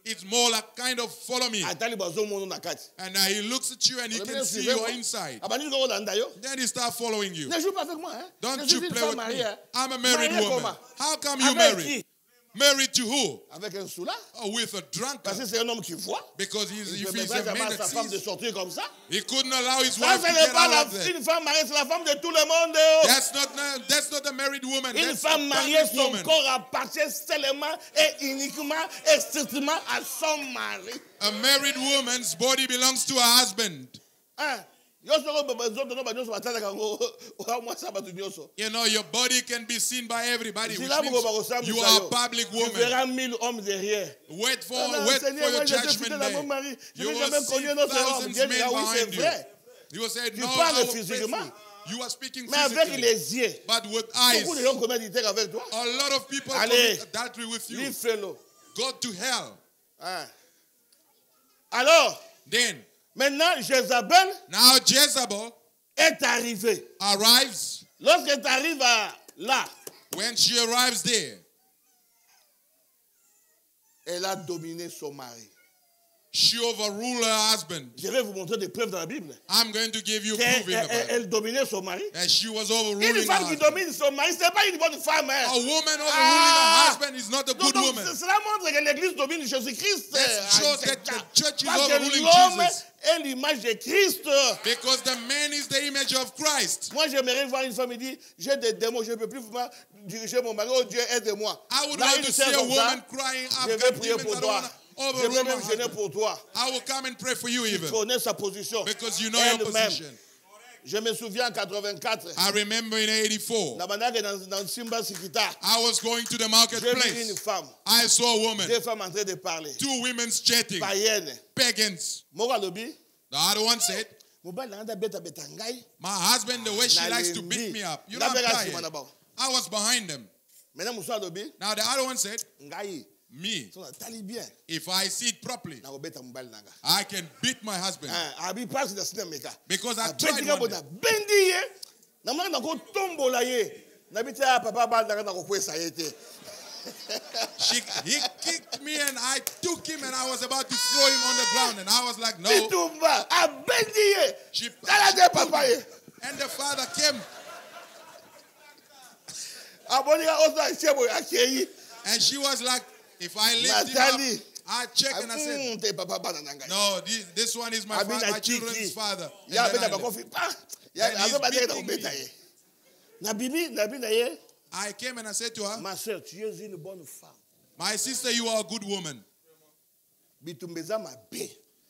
it's more like kind of follow me. Attends, les bazos, mon nom, nakati. And he looks at you and he On lui can dit, see suivez-moi. your inside. Ah, bah, dis qu'on l'a yo. Then he start following you. Ne joue pas avec moi, hein. Don't Je suis you une play femme with me. mariée, hein. I'm a married Mariée woman. comment? How come you Avec married? qui? Married to who? Avec un soula. Oh, with a drunkard. Parce que c'est un homme qui voit. Because Il if ne he's permet a pas man à sa that femme de sees, sortir comme ça. he couldn't allow his Ça, wife ce to n'est get pas out of there. une femme mariée, c'est la femme de tout le monde. Oh. That's not a married woman. Une That's a femme mariée, public son woman. corps appartient seulement et uniquement et strictement à son mari. A married woman's body belongs to her husband. Hein? Yo soko bazoto no banyoso batala kango o mwa sabatu nyoso. You know, your body can be seen by everybody, which Sila means moko bakosambisa you are yo. a public Tu woman. verras 1000 hommes derrière. Wait for Non, your Seigneur, moi, judgment j'étais fidèle à mon day. mari. Je You n'ai will jamais see connu un autre homme. thousands Dieu men dira, oui, c'est behind you. vrai. You will say, Tu no, parles I will physiquement. faithful. You are speaking Mais avec physically, les yeux. but with eyes. Beaucoup de gens commettent adultère avec toi. A lot of people Allez. commit adultery with you. Lui, fais-le. Go to hell. Hein. Alors, Then, maintenant, Jézabel now Jezebel est arrivée. arrives. Lorsqu'elle arrive là, When she arrives there, elle a dominé son mari. she overruled her husband. Je vais vous montrer des preuves dans la Bible. I'm going to give you proof in the Bible Elle dominait son mari. that she was Une overruling her femme qui husband. domine son mari, ce n'est pas une bonne femme. Hein. A woman overruling Ah. her husband is not a good Donc, woman. cela montre que l'Église domine Jésus-Christ. That shows that the church is Parce que overruling l'homme Jesus. est l'image de Christ. Because the man is the image of Christ. Moi, j'aimerais voir une femme qui dit, j'ai des démons, je ne peux plus vraiment diriger mon mari. Oh Dieu, aide-moi. I would Là, like une to sœur see a comme woman ça, crying, je I've vais got prier demons, pour I don't toi. want to Je vais overrule my même gêner husband. pour toi. I will come and pray for you Tu even. connais sa position. Because you know your Elle-même. position. Je me souviens en 84, I remember in 84, la manière que dans Simba Sikita, I was going to the j'ai vu une marketplace. femme, I saw a woman, deux femmes en train de parler. 2 women chatting, Païenne. pagans. Moko alobi, The other one said, mobali nanga beta beta ngai. my husband, the way she likes to beat me up. You know, I'm tired. I was behind them. Maintenant muso alobi, Now the other one said, ngai, me, so natali bien. if I see it properly, Na kobeta mobali nanga. I can beat my husband. Abi passe na sina meka. Because I Abeti tried ka one bona day. bendi ye. Na mwana ko tombola ye. Na biti papa ba nanga na ko kwesa ye te. He kicked me and I took him and I was about to throw him on the ground. And I was like, no. Bitumba, abendi ye. She Tala de papa ye. And the father came Aboni ka osa chebo akeyi. and she was like, if I lift him Nathalie. up, I checked and I said, Te papa ba nanga. no, this one is my Abi father, na my kiki. children's father. And Ya then beta I ba left. kofi. Ya And he's azo ba te na beating kobeta me. ye. Na bibi na ye. I came and I said to her, Ma sœur, tu es une bonne femme. my sister, you are a good woman. Bitumbeza mabe.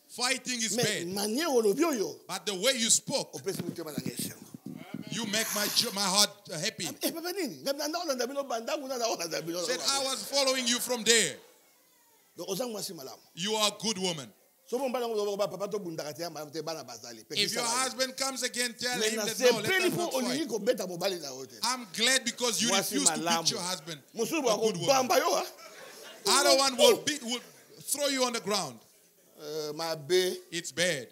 Fighting is Mais bad. manière olobi oyo. But the way you spoke, Opesi mutema na ngesha. you make my heart happy. Eh papa nini? Ngabina na onda bino banda kuna na onda bino. Said, I was following you from there. Donc ozang mwasi malamu. You are a good woman. So mon bana ngo papa to bundaka te ma te bana bazali. If your husband comes again, tell Mais him na that se no, let peli us po not olingi fight. ko beta mobali na hote. I'm glad because you Mwasi refuse to malamu. beat your husband. Musubu A ko good woman. bamba yo ha. Other one will throw you on the ground. Mabe. It's bad.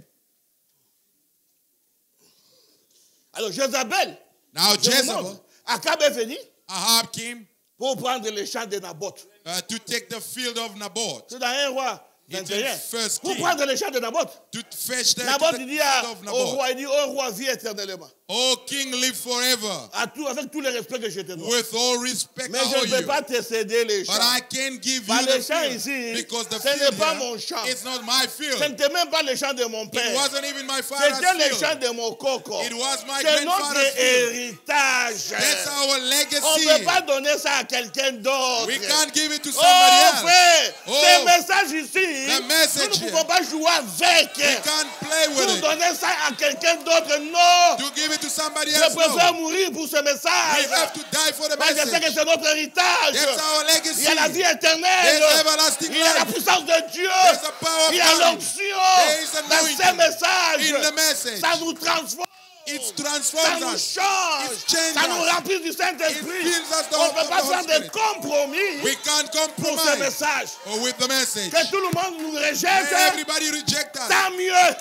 Alors Jézabel, Now je vous Jezebel, montre. Akab est venu Ahab came pour prendre les champs de Naboth. to take the field of Naboth, C'est dans 1 roi It's 21. in First Pour King. prendre les champs de Naboth. to fetch them Naboth to the il dit field of au Naboth. roi, il dit, oh roi, vis éternellement. Oh king, live forever. Avec tout le respect que je te donne. With all respect, Mais I je owe ne peux you. pas te céder les But champs. I can't give Bah, you les the champs field ici, because the ce n'est field pas here, mon champ. it's not my Ce field. n'était même pas le champ de mon It père. wasn't even my father's C'était les field. champs de mon coco. It was my C'est notre grandfather's field. héritage. That's our On ne legacy. peut pas donner ça à quelqu'un d'autre. We can't give it to Oh somebody else. frère, Oh, ce message ici, the message nous ne here. pouvons pas jouer avec. We can't play with Pour it. donner ça à quelqu'un d'autre, non. To give it to somebody Je else, préfère no. mourir pour ce We message. have to die for the Parce que je sais que message. c'est notre héritage. That's our Il legacy. y a la vie There's éternelle. everlasting Il y a la life. puissance de Dieu. There's the power of Il y a God l'onction There is dans anointing ces messages. in the message. Ça nous transforme. It Ça transforms nous us. change. It changes Ça nous us. remplit du It Saint-Esprit. fills us On ne peut pas of the faire Holy des Spirit. compromis We can't pour ce compromise message. with the message. Que tout le monde nous Let rejette, everybody reject us. tant mieux.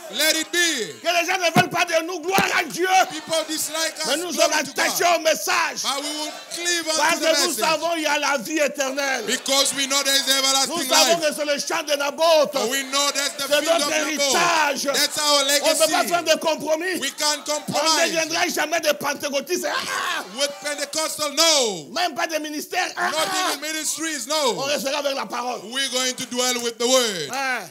Let it be. Que les gens ne veulent pas de nous, gloire à Dieu. People dislike us. Mais nous Glory sommes to attachés God. au message. But we will cleave Parce unto the que nous message. savons qu'il y a la vie éternelle. Because we know there is Nous everlasting savons life. que c'est le champ de Naboth. But we know that's the C'est field of notre Naboth. héritage. That's our On ne peut pas faire legacy. de compromis. We can't On ne compromise. deviendra jamais des pentecôtistes. Ah! With Pentecostal, no. Même pas des ministères. Ah! Not even ministries, On no. restera avec la parole. We're going to dwell with the word. Hein?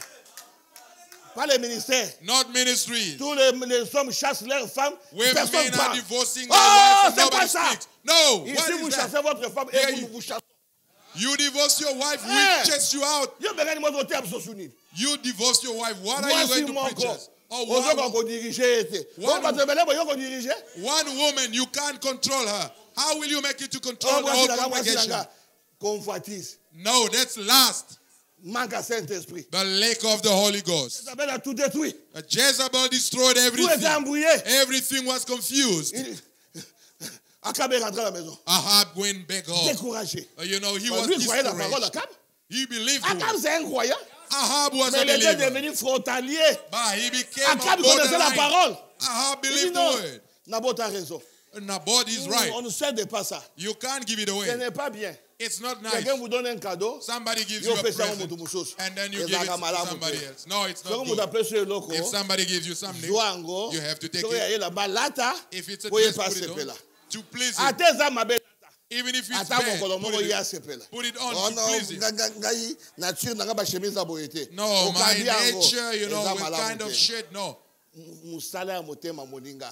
Pas les ministères. Not ministries. Tous les hommes chassent leurs femmes. Where Personne men ne are parle. divorcing their Oh, wives and c'est nobody pas ça. speaks. No. Ici, What vous is that? chassez votre femme et Yeah, vous you- vous chassez. You divorce your wife, Yeah. we chase you out. Yo, mais regardez-moi voter à Absosouni. You divorce your wife. What are you Voici going to mon preach corps. us? Oh, one woman, you can't control her. How will you make it to control the whole congregation? Convoitise. No, that's lust. Manque à Saint-Esprit. The lack of the Holy Ghost. Jezabel a tout détruit. Jezebel destroyed Tout était everything. embrouillé. Everything was confused. Akab est rentré à la maison. Ahab went back home. Découragé. You know, he was Lui, il croyait la parole discouraged. Akab. He believed Akab, it. c'est incroyable. Ahab was Mais a il était believer. devenu frontalier. But he became Akab a connaissait la borderline. parole. Ahab Il dit believed the non, word. Naboth a raison. Naboth is right. On ne cède pas ça. You can't give it Ce away. n'est pas bien. It's not nice. Quelqu'un vous donne un cadeau. Somebody gives Yo you a fait ça au present, mutu mususu. and then you Et give it zaga to malamu somebody te. else. No, it's Soki not mutu good. appelle sur eloko. If somebody gives you something, Zwango. you have to take Soki it. yaye la balata. If it's a Oye dress, pas put it sepela. on to please him. Ate za mabe. Even if it's Ata bad, mokolo moko put ya it, sepela. put it on Oh to non, please him. ngai nature nanga ba chemise za boyete. No, my nature, you know, with kind of shit, no. Musala ya motema moninga.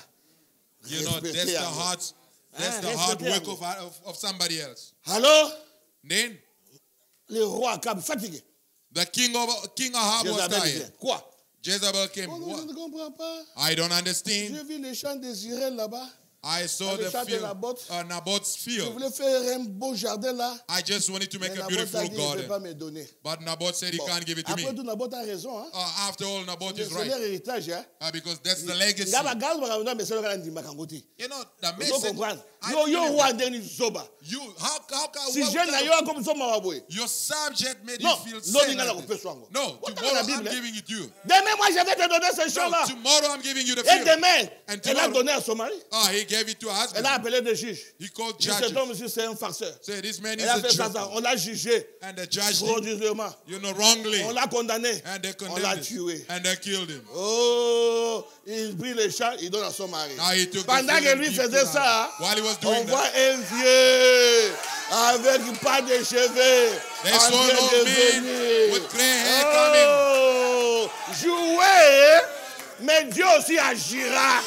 You know, that's the hard, work of somebody else. Alors, Then, le roi Akab fatigué. the king Ahab was Jezabel tired. dit, quoi? Jezebel came. Oh, What? je ne comprends pas. I don't understand. J'ai vu les champs d'Israël là-bas. I saw the champ de field, Naboth. Naboth's Je field. voulais faire un beau jardin là. I just wanted to make Mais a Naboth a beautiful dit, il ne peut pas garden. me donner. But Naboth said he Bon. can't give it to Après me. tout, Naboth a raison. Hein? After all, Naboth is C'est right. leur héritage. Hein? Because that's the legacy. Ngaba gaz baka mais c'est le gars qui m'a kangoti. You know, the Vous message. comprenez? I Yo believe roi that dernier zoba. you, how Si what je kind na of- yo comme ça m'a boy. your subject made Non, you feel non, sad. il n'a Like pas this. besoin. No, What tomorrow about the I'm Bible? giving it to you. Demain, moi, je vais te donner ces No, champs-là. tomorrow I'm giving you the Et field. demain, And elle a tomorrow, donné à son mari. he gave it to her husband. Elle a appelé des juges. He called Dit, cet judges. homme ici, c'est un farceur. Say this man is Elle a a fait ça, joker. on l'a jugé And the judge, frauduleusement. you know, wrongly. On l'a condamné. And they On l'a condemned tué. him. And they killed him. Oh, il prit les champs, il donne à son mari. Now he took the Pendant field que and lui gave to faisait her. ça, While he was on doing voit that, un vieux avec pas de cheveux they en saw train an de old man venir. with gray hair coming. Oh, jouer, mais Dieu aussi agira.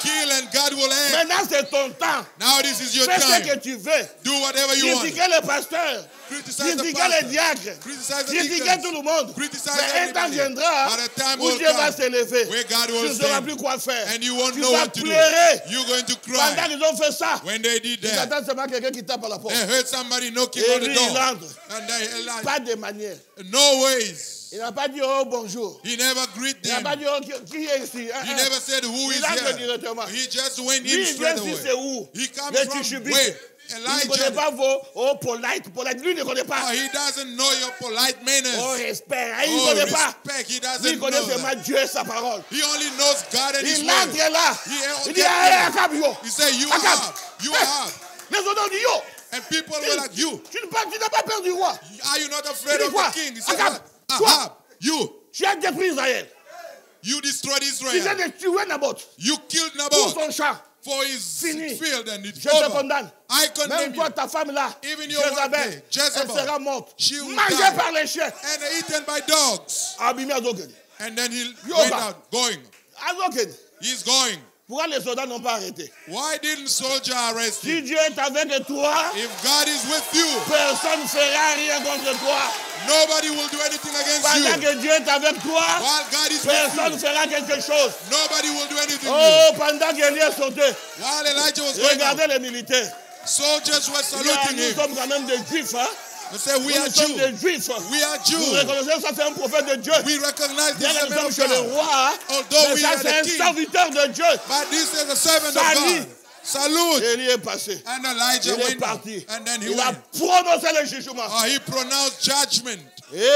Kill and God will act. Maintenant, c'est ton temps. Now this is your Fais ce que time. tu veux. Do whatever you want. Critiquez le pasteur. Criticize the Critiquez les pastor. diacres. Criticize the Critiquez deacons. tout le monde. Criticize Mais un temps everybody. viendra But the time où will Dieu va come s'élever. where God Tu will ne sauras stand. plus quoi faire. And you won't Tu know vas what to do. pleurer. You're going to Pendant cry. qu'ils ont fait ça, When they did ils that, attendent seulement quelqu'un qui tape à la porte. they heard somebody knocking Et on the lui, door. il entre. And they Pas de manière. no ways. Il n'a pas dit oh bonjour. He never greeted Il n'a them. pas dit oh qui est ici. He never said who is Il entre here. directement. He just went Lui, in il straight vient ici, away. c'est où? He comes Les from Tishubites. where? Il ne connaît Elijah. pas vos oh polite. Lui, il ne connaît pas. Oh, he doesn't know your polite Oh manners. respect. Il ne Oh, connaît pas. respect. He Lui, il doesn't connaît know seulement that. Dieu et sa parole. He only knows God and His Il word. entre là. Il dit, He hey, Akab, yo. said, you Akab. are. You are. Les autres ont dit, yo. And people were like, you. Tu n'as pas peur du roi. Are you not afraid Tu dis of quoi? the king? He said, Akab, what? toi. Ahab, you. Tu as détruit Israël. You destroyed Tu viens Israel. de tuer Naboth You killed pour Naboth son champ. for his Fini. field and it's Je te over. condamne. I Même condemn toi, you. ta femme là, Even your wife Jezabel, there, Jezebel, elle sera morte. she will Mangée die. par les chiens. And eaten by dogs. Abîmée à Zogen. And then he Yoga. went out, going. À Zogen. He's going. Pourquoi les soldats n'ont pas arrêté? Why didn't soldier arrest Si him? Dieu est avec toi, If God is with you, personne ne fera rien contre toi. nobody will do anything against Pendant you. que Dieu est avec toi, While God is personne ne with you, fera quelque chose. nobody will do anything. Oh, pendant qu'Élie sautait, While Elijah was going out, regardez les militaires. soldiers were Il y a- saluting Nous him. sommes quand même des juifs. Hein? They said, we are Nous sommes des Jews. juifs. We are Vous Jews. reconnaissez ça, c'est un prophète de Dieu. We recognize Bien this que as a nous man sommes of chez le God. roi, Although mais we ça are c'est un the king, serviteur de Dieu. but this is a servant of Salut. God. Salute. Élie est passé. And Elijah Il est went out. parti. And then he Il a went. prononcé le jugement. He pronounced judgment. Et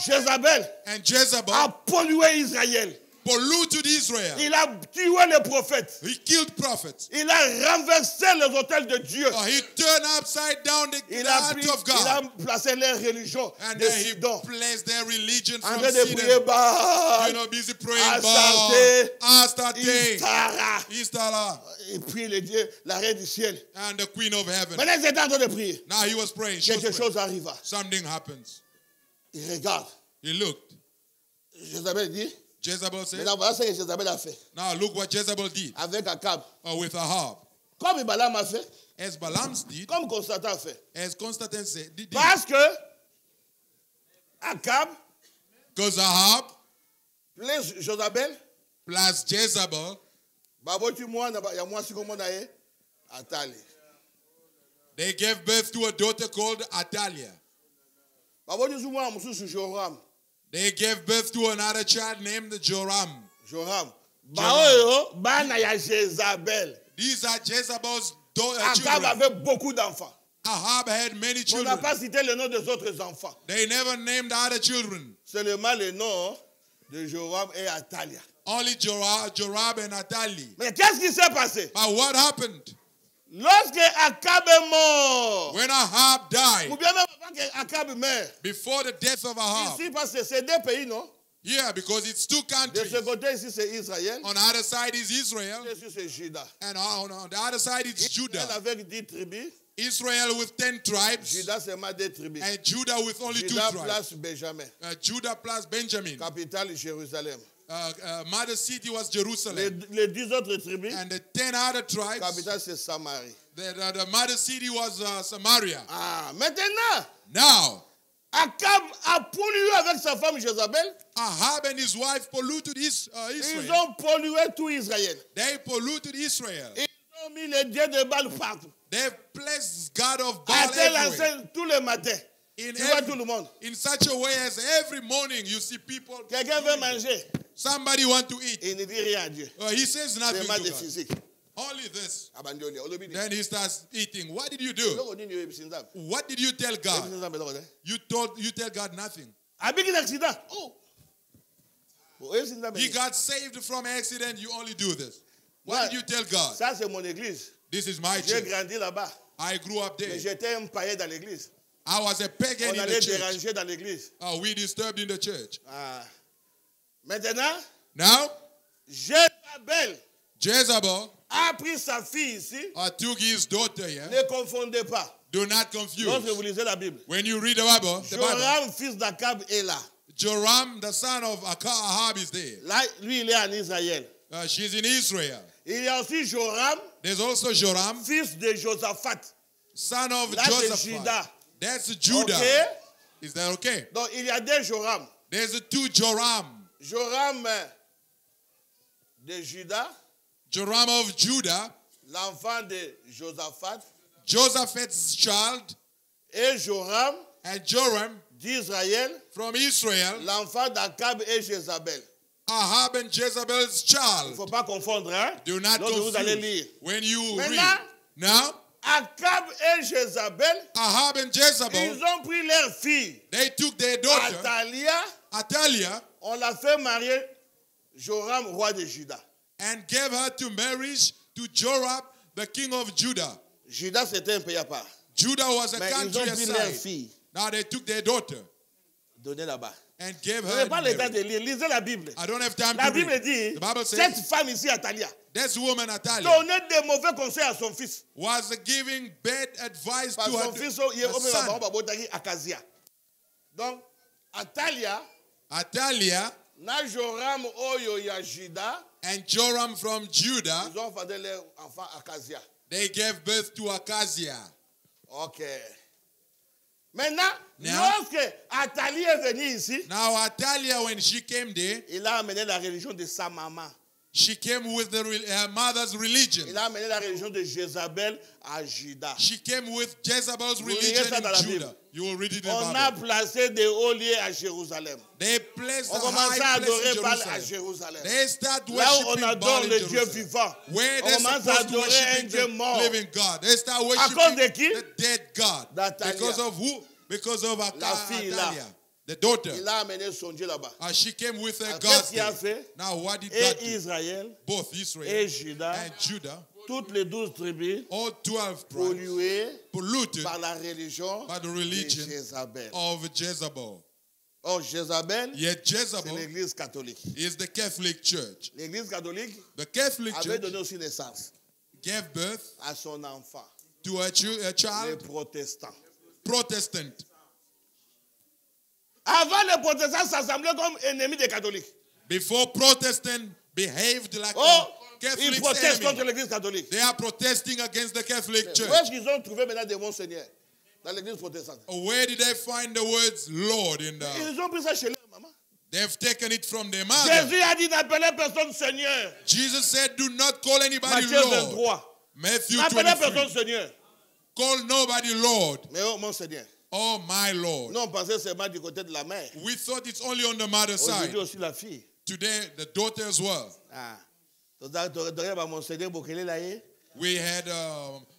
Jézabel And Jezebel a pollué Israël. polluted Israel. Il a tué les prophètes. He killed prophets. Il a renversé les hôtels de Dieu. He turned upside down the Il a, heart pris, of il a God. placé les religions And de then he Sidon. placed their religion En from train de prier Sidon. Baal, You know, busy praying Astarte, Baal, Astarte, Istara. Istara, Et puis le Dieu, la reine du ciel. and the Queen of Heaven. Maintenant, il était en train de prier. Now he was praying. She was Quelque praying. chose arriva. Something happens. Il regarde. He looked. Jézabel dit, Jezebel said, maintenant voilà ce que Jézabel a fait now look what Jezebel did avec Akab. with Ahab. Comme Balaam a fait, As Balaam did, comme Constantin a fait. as Constantine said, did. Parce que Akab Because Ahab Place Josabel. plus Jezebel. Baboti moi na ya moi si comment nae Atali. They gave birth to a daughter called Atalia. Baboti zu moi mususu Joram. They gave birth to another child named Joram. Joram. Baoyo bana ya Jezabel. These are Jezebel's Akab children. avait beaucoup d'enfants. Ahab had many On n'a children. pas cité le nom des autres enfants. They never named other children. Seulement le nom de Joram et Atalia. Only Joram and Atali. Mais qu'est-ce qui s'est passé? But what happened? Lorsque Akab est mort, When Ahab died, ou bien même avant qu'Akab meure, before the death of Ahab. ici parce que c'est deux pays, non? Yeah, because it's two De countries. ce côté, ici c'est Israël, On the other side is Israel, et ici c'est Juda. and on the other side it's Israël Judah. avec 10 tribus, Israel with 10 tribes, Juda seulement 2 tribus. and Judah with only 2 Juda tribes. place Benjamin, Judah plus Benjamin. capitale Jérusalem. Mother city was Jerusalem. Les 10 autres tribus, And the 10 other tribes, capitale c'est Samarie. the mother city was Samaria. Ah, maintenant, Now, Akab a pollué avec sa femme Jézabel. Ahab and his wife polluted Ils Israel. ont pollué tout Israël. They polluted Israel. Ils ont mis les dieux de Baal partout. They placed God of Baal À telle everywhere. enseigne tous les matins. In, Tu vois every- tout le monde. in such a way as every morning you see people. Quelqu'un veut manger. Somebody want to eat. Il ne dit rien à Dieu. He says nothing C'est mal to de God. physique. Only this. Abandonné. Olobi dit. Then he starts eating. What did you do? Loko ni ni ebisinzam. What did you tell God? Ebisinzam beloko de. You tell God nothing. Avec un accident. Oh. Bon, ebisinzam He beloko. got saved from accident. You only do this. What Ouais. did you tell God? Ça c'est mon église. This is my J'ai church. grandi là-bas. I grew up Mais there. j'étais un païen dans l'église. I was a pagan On in allait the church. déranger dans l'église. We disturbed in the church. Ah. Maintenant, Now, Jézabel Jezebel a pris sa fille ici. took his daughter here. Ne confondez pas. Do not confuse. Lorsque vous lisez la Bible. When you read the Bible, Joram, fils d'Akab, est là. Joram, the son of Ahab, is there. Là, lui, il est en Israël. She's in Israel. Il y a aussi Joram, There's also Joram, fils de Josaphat. son of Là, c'est Joseph. Juda. That's Judah. Ok? Is that okay? Donc, il y a deux Joram. There's two Joram. Joram de Juda, Joram of Judah, l'enfant de Josaphat, Joseph's child, et Joram and Joram d'Israël, from Israel, l'enfant d'Akab et Jézabel. Ahab and Jezebel's Il ne child. faut pas confondre, hein? Do not Donc, vous allez lire. confuse. When you read. Maintenant, Now, Akab et Jézabel, Ahab and Jezebel, ils ont pris leur fille, they took their daughter, Atalia, Atalia, on l'a fait marier Joram, roi de Juda. and gave her to marriage to Joram, the king of Judah. Juda, c'était un pays à part. Judah was a Mais ils country ont pris leur aside. fille, Now they took their daughter donnée là-bas. and gave Vous her. n'avez pas in le temps marriage. de lire. Lisez la Bible. I don't have time La to Bible read. dit, The Bible says cette femme ici, Atalia, this woman Atalia donnait des mauvais conseils à son fils. was giving bad advice Parce to que son her, fils, il her son. est Akazia. Donc, Atalia, Atalia na Joram Oyo ya Juda, and Joram from Judah, ils ont fait leur enfant Akazia. they gave birth to Achaziah. Ok. Maintenant, Now- lorsque Athalie est venue ici, Now Atalia, when she came there, il a amené la religion de sa maman. she came with her mother's religion. Il a amené la religion de Jézabel à Juda. She came with Jezebel's Vous lirez religion ça dans la in Bible. Judah. You will read it in On the a Bible. placé des hauts lieux à Jérusalem. They placed On a commence à high place adorer in Baal à Jerusalem. Jérusalem. They start Là où on worshiping adore Baal in le Dieu Jerusalem. vivant. Where On they're commence à supposed to adorer un worship Dieu the mort. living God. They start cause worshiping de qui? the dead God. D'Atalia. Because of who? Because of La fille là. Atalia, the daughter. Il a amené son Dieu là-bas. She came with her Qu'est-ce qu'il a God. fait? Now what did Et God do? Israël Both Israel et Juda, and Judah, toutes les 12 tribus, all 12 tribes, polluées polluted par la religion by the de religion Jézabel. of Jezebel. Or, Jézabel, Yet c'est Jezebel l'église catholique. is the Catholic Church. L'église catholique The Catholic avait Church donné aussi naissance gave birth à son enfant, to a les child, protestants. Protestant. Avant, les protestants s'assemblaient comme ennemis des catholiques. Before Protestant behaved like Oh, a ils Catholic protestent contre enemy. l'église catholique. They are protesting against the Catholic Où Church. est-ce qu'ils ont trouvé maintenant des bons seigneurs? Dans l'église protestante. Where did they find the words Lord in the? Ils ont pris ça chez leur maman. They've taken it from their mother. Jésus a dit n'appelez personne Seigneur. Jesus said, do not call anybody Matthieu Lord. 23. Matthew N'appelez personne 23. Seigneur. Call nobody Lord. Mais oh mon Seigneur. Oh, my Lord. Nous on pensait seulement du côté de la mère. We thought it's only on the mother's side. Aujourd'hui aussi la fille. Today, the daughter as well. Ah. Mon Seigneur Bokele là. We had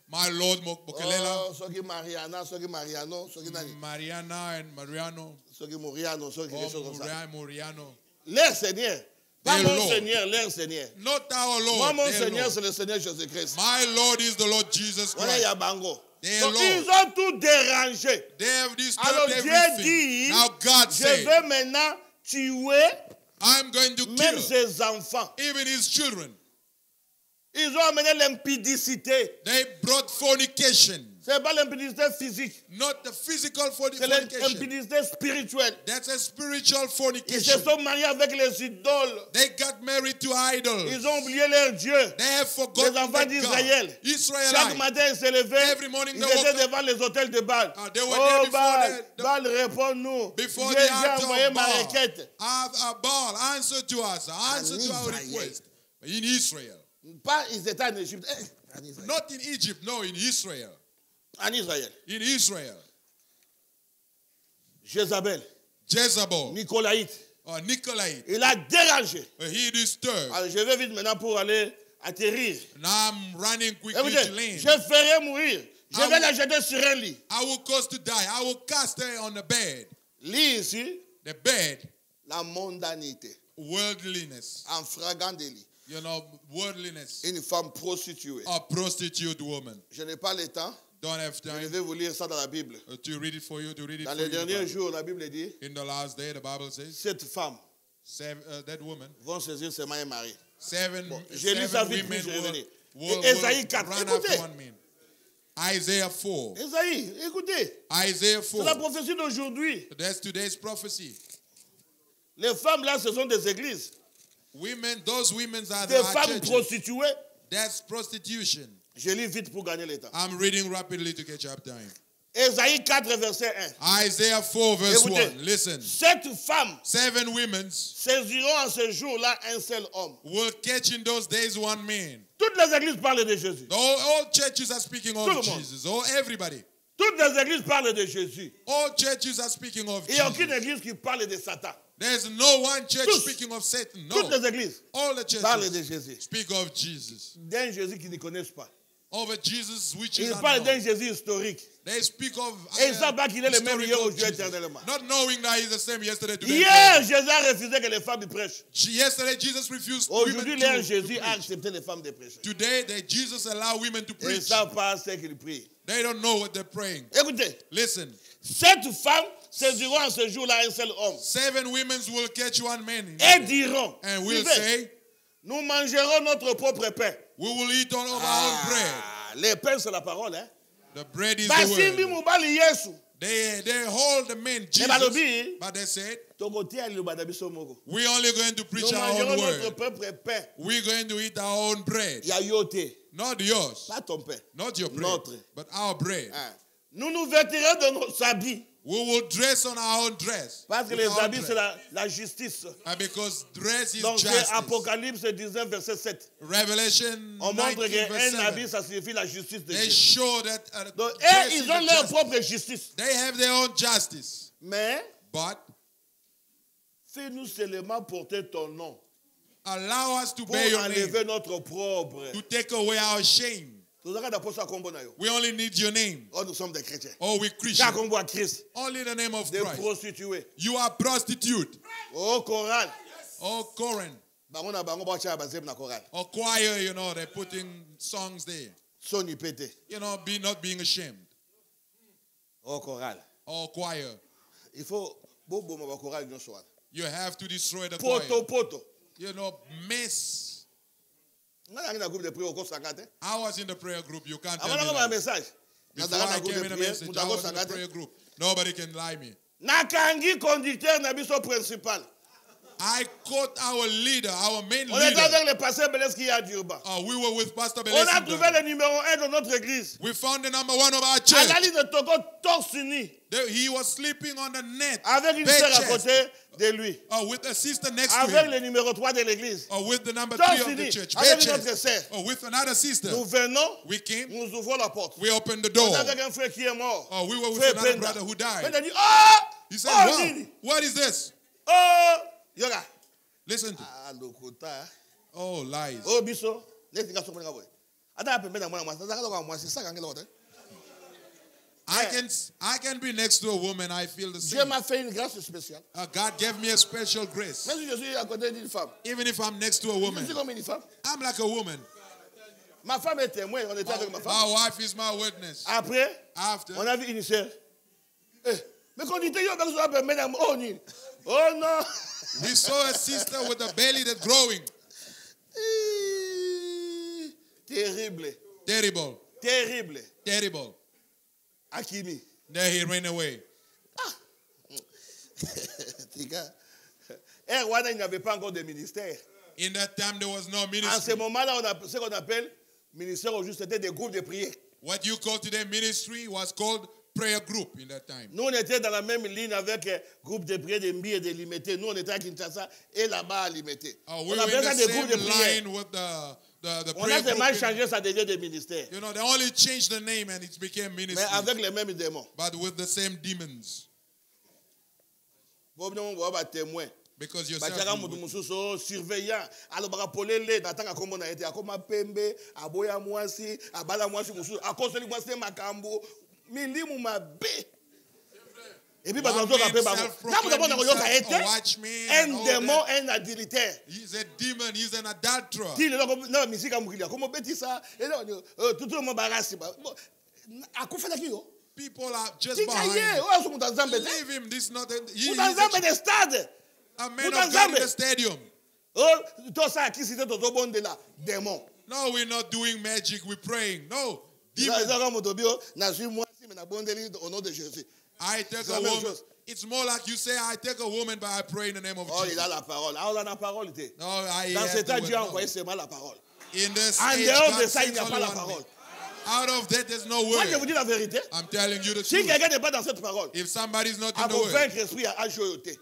my Lord Bokelela, Oh, soki Mariana, soki Mariano, soki nani. Mariana and Mariano. Soki Moriano, soki quelque chose comme ça. Moriano. Leur Seigneur. Pas Their mon Lord. Seigneur, leur Seigneur. Not our Lord. Moi, mon their Seigneur, Lord. c'est le Seigneur Jésus-Christ. My Lord is the Lord Jesus Voilà, Christ. Yabango. Their Donc, Lord. ils ont tout dérangé. They have disturbed Alors Dieu everything. dit, Now God je said, vais maintenant tuer I'm going to même kill ses enfants. even his children. Ils ont amené l'impudicité. They brought fornication. Ce n'est pas l'impudicité physique, Not the physical c'est fornication. l'impudicité spirituelle. That's a spiritual Ils se fornication. sont mariés avec les idoles. They got married to idols. Ils ont oublié leur Dieu. They have Les forgotten enfants their d'Israël. God. Chaque Israelites. matin, ils se levaient. Every morning Ils they woke étaient up. devant les hôtels de Baal. They were there Oh, before Baal, the- Baal, réponds-nous. Before J'ai the altar envoyé of ma Baal. requête. Baal, answer to us. Answer to our Israel. request. In Israel. Pas, ils étaient en Égypte. En Israël. Not in Egypt, no, in Israel. En Israël. In Israel. Jézabel, Jezebel, Nicolaïte, or Nicolite, il a dérangé. he disturbed. Alors, je vais vite maintenant pour aller atterrir. Now I'm running quickly to Écoutez, je land. ferai mourir. Je Ah vais oui. la jeter sur un lit. I will cause to die. I will cast her on the bed. Lit ici, The bed, la mondanité. worldliness. En fragant délit. You know, worldliness. Une femme prostituée. A prostitute woman. Je n'ai pas le temps. Don't have Je time vais vous lire ça dans la Bible. to read it for you, to read it Dans for les you. derniers jours, la Bible dit, In the last day, the Bible says, cette femme that woman, vont saisir seulement un mari. seven J'ai lu ça vite, women puis je vais venir. will Ésaïe 4, run écoutez. after one man. Isaiah 4. Esaïe, écoutez. Isaiah C'est la 4. prophétie d'aujourd'hui. That's today's prophecy. Les femmes là, ce sont des églises. Women, those women are Des the femmes churches. prostituées. That's prostitution. Je lis vite pour gagner le temps. I'm reading rapidly to catch up time. Ésaïe 4, verset 1. Isaiah 4 verse Écoutez. 1. Listen. 7 femmes Seven women saisiront en ce jour-là un seul homme. will catch in those days one man. Toutes les églises parlent de Jésus. All churches are speaking Tout le of monde. Jesus. Oh, everybody. Toutes les églises parlent de Jésus. All churches are speaking of Il n'y a aucune Jesus. église qui parle de Satan. There's no one church Tous. speaking of Satan. Toutes No. les églises All the parlent de churches Jésus. speak of Jesus. D'un Jésus qu'ils ne connaissent pas. Of a Jesus which is Ils parlent d'un unknown. Jésus historique. They speak of Et ils ne savent pas qu'il est le même hier, historical aujourd'hui, Jesus. éternellement. Not knowing that he's the same yesterday, today. Hier, Jésus a refusé que les femmes y prêchent. Yesterday, Jesus refused Aujourd'hui, women leur to Jésus a preach. accepté les femmes de prêcher. Today, Jesus allow women to Ils ne preach. savent pas ce qu'ils prient. They don't know what they're praying. Écoutez, Listen, 7 femmes saisiront en ce jour-là un seul homme. 7 women will catch one man. Et diront, And will suivez, say, nous mangerons notre propre pain. we will eat on of our own bread. Les pains, c'est la parole. Hein? The bread is Basimbi the word. mubali Yesu. They hold the man, Jesus, balobi, but they said, Tokotia liloba biso moko. we're only going to preach Nous our own mangerons notre word. propre pain. We're going to eat our own bread. Il y a yote, Not yours, pas ton pain. not your bread, Notre. but our bread. Hein. Nous nous vêtirons de nos habits. We will dress on our own dress. Parce que with les our habits, dress. c'est la justice. And because dress is Donc, c'est justice. Apocalypse 19, verset 7. Revelation On montre 19 verse qu'un habit, 7. ça signifie la justice de They Dieu. show that Donc, dress et is ils ont the leur justice. propre justice. They have their own justice. Mais, But fais-nous seulement porter ton nom allow us to pour bear your enlever name, notre propre. to take away our shame. Nous avons d'appeler ça combo na yo. We only need your name. Oh, nous sommes des chrétiens. Oh, we Car Christians. combo à Christ, Only the name of des Christ. prostituées. You are prostitute. Oh, chorale. Oh, Corinth. Bango na bango ba cha bazem na chorale. Or choir, you know, they're putting songs there. Soni pété. You know, not being ashamed. Oh, chorale. Or choir. Il faut bobo ma chorale non soir. You have to destroy the Poto choir. poto. You know, mess. Nga na groupe de prière au 50. I was in the prayer group. You can't tell Avant me na un that. message. Na Before na I groupe came de in a prière, message, I mutago was in the prayer 50. group. Nobody can lie me. Na kangi conducteur na biso principal. I caught our leader, our main On était leader. avec le pasteur Beleski à Durban. We were with Pastor On a Belesi. trouvé le numéro 1 de notre église. We found the number 1 of our À church. la ligne de Togo, torse nu. He was sleeping on the net. Avec une bed sœur à chest. côté de lui. With a sister next to Avec him. le numéro 3 de l'église. With the number 3 Torse of the nu. church. Avec Bed une autre chest. sœur. With another sister. Nous venons, We came. nous ouvrons la porte. We opened the On door. est avec un frère qui est mort. We were with Frère another Penda. brother who died. Penda dit, oh! He said, Oh, wow, Nini. what is this? Oh! Yoga. Listen to. Ah, lokota. Oh, lies. Oh, biso. Laisse nga sokona ngabo. Ata pe mena mwana mwana. Sasa kwa mwana sisa kangela wote. I can be next to a woman. I feel the Dieu same. m'a fait une grâce spéciale. God gave me a special grace. Même si je suis à côté d'une femme. Even if I'm next to a Je woman, suis comme une femme. I'm like a woman. Ma femme est témoin. On était avec ma femme. My wife is my witness. Après, After, on a vu une sœur. Mais quand on dit yo, ben ça peut mettre oh ni. Oh non. we saw a sister with a belly that's growing. Terrible. Terrible. Terrible. Terrible. Akimi. Then he ran away. Rwanda, il n'y avait pas encore de ministère. In that time, there was no En ce ministry. moment-là, on a ce qu'on appelle ministère au juste, c'était des groupes de prière. What you call today ministry was called prayer group in that time. Nous, on était dans la même ligne avec groupe de prière de Mbi et de Limité. Nous, on était à Kinshasa et là-bas à Limité. We On were appelle in ça the des groupes de same prière. line with the On a prayer seulement group. changé, ça devient des ministères. You know, they only changed the name and it became Mais ministry. avec les mêmes démons. But with the same demons. Bon, on va témoin. Because you're Bachaka mutu mususu surveillant alobaka polele natanga kombo na ete akoma pembe aboya mwasi abala mwasi mususu akoseli mwasi makambo milimu mabe et puis bazo ka pe bango na mutu na koyoka ete un démon un adultère. He's a demon, he's an adulterer. Ti le na misika mukili komo betisa tout le monde barasi ba akufela kiyo People are just tika behind ye him. o so mutanzambe te Leave him, this is not he, mutanzambe de stade a man of God in the stadium. oh to sa kisite to bonde la démon. No, we're not doing magic, we're praying. No. Demon. I take a woman. It's more like you say, I take a woman, but I pray in the name of Oh, Jesus. il a la parole. Ah, on a la parole. No, I Dans have cet the âge, word, Dieu a no. envoyé seulement la parole. In this En age, dehors God de ça, il sends n'y a pas only la one parole. man. Out of that, there's no Moi, je vous word. dis la vérité. I'm telling you the Si truth. quelqu'un n'est pas dans cette parole, If somebody's not à in the word, convaincre l'esprit à joyoter.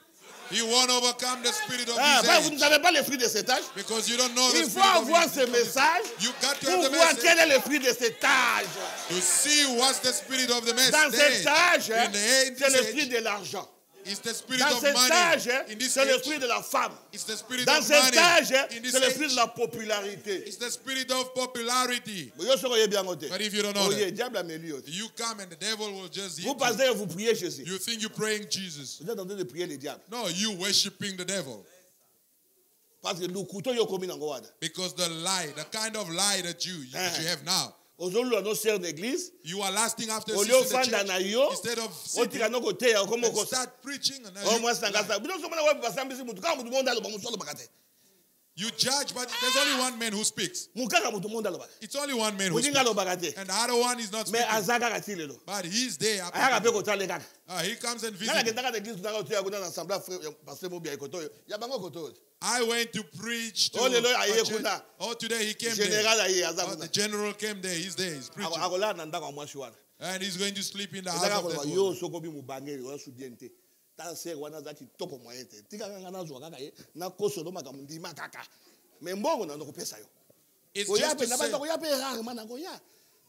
he won't overcome the spirit of Ah, his vous age. n'avez pas l'esprit de cet âge. Because you don't know the Il faut spirit of avoir his ce message You got to pour have the voir message quel est l'esprit de cet âge. to see what's the spirit of the Dans message. cet âge, In the age, c'est l'esprit de l'argent. it's the spirit Dans of cet money. âge, In this c'est age, l'esprit de la femme. it's the spirit Dans of cet money. âge, In this c'est l'esprit age, de la popularité. it's the spirit of popularity. Vous savez bien côté. But if you don't know Oui, that, diable a mis lui. you come and the devil will just hit Vous you. pensez que vous priez Jésus. You think you're praying Jesus. Vous êtes en train de prier le diable. No, you worshiping the devil. Parce que le couteau est commis dans le wad. Because the lie, the kind of lie that you have now, Aujourd'hui, nos sœurs d'église, you are lasting after au a lieu de sister in the faire church, d'anayo, instead of on sitting tire nos côtés, comme on and start preaching. And Oh, now moi, c'est un gars. Mais non, c'est moi, parce que tout le monde a le bon de bagate. you judge, but there's only one man who speaks. Mon cas, tout le monde a le bagate. It's only one man who Vous dites speaks. le bagate. And the other one is not Mais speaking. Azaka a tiré le. But he's there. Aya ka ko tale kaka. He comes and Nana ke visits. ndaka d'église na ko tia ko na ensemble frère pasteur mo bien koto. Ya bango koto. I went to preach to Oh, lelo aye a church. kuna. Oh, today he came there. Général aye Oh, azaka. the general came there. He's there. He's preaching. Akola na ndaka mwa shiwana. And he's going to sleep in the house Azaka of ko that yo woman. soko bi mu bangeli wa sudiente. Ta se wana za ki toko moyete. Tika ngana zo kaka ye na koso lo maka ndima kaka. Me mbongo na ndokopesa yo. It's Ko ya just pe to na say, ba ko ya pe rare mana ko ya.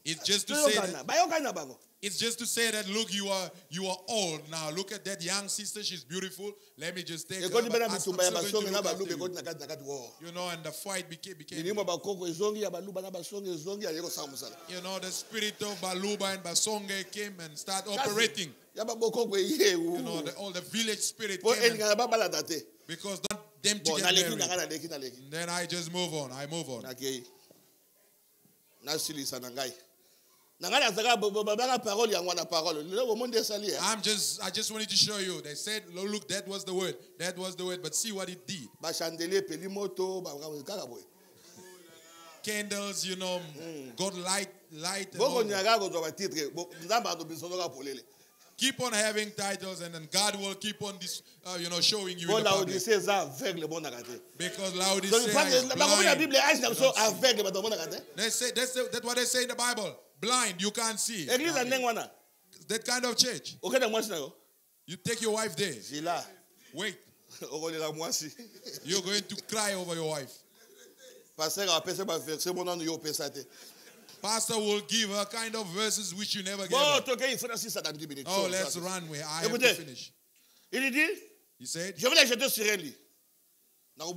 it's just to say that, Ba yo kana bango. it's just to say that, look, you are old now. Look at that young sister. She's beautiful. Let me just take her. Ekoti But bana I'm still bitumba ya going to basonge na look after balu be you. koti na kati na kati wo. You know, and the fight became Ilimo bakoko ezongi ya balu bana basonge ezongi ya yeko samusala. you know, the spirit of Baluba and Basonge came and started operating. Ya ba bokoko ye. You know, all the village spirit Po came and, elinga ba bala date. because them to Bon get na leki married. na kana leki na leki. And then I just move on. I move on. Na kei. Na silisa na ngai. Na ngai azaka ba parole ya ngwana parole. Le monde sali. I just wanted to show you. They said, look, that was the word. That was the word. But see what it did. Ba chandelier peli moto ba kaka boy. Candles, you know, got light. And Boko all. nyaga go zo ba titre. Nzamba do bisono ka polele. Keep on having titles, and then God will keep on this, showing you Bon, in the public. Laodicée, ça aveugle, bon, nakate. Because Donc, Laodicea is la blind. Bible est aveugle, mais bon, nakate. That's what they say in the Bible. Blind, you can't see. Église en Nengwana. That kind of church. Aucun de moi, c'est là. You take your wife there. J'ai là. Wait, On est là, moi, si. you're going to cry over your wife. Pasteur a pensé, c'est mon nom, yo, pensate. Pastor will give her kind of verses which you never Bon, get. ok, il faut assis ça dans 10 minutes. Oh, let's run. I have to Écoutez. finish. Il dit, He said, je vais les jeter sur un lit. I'm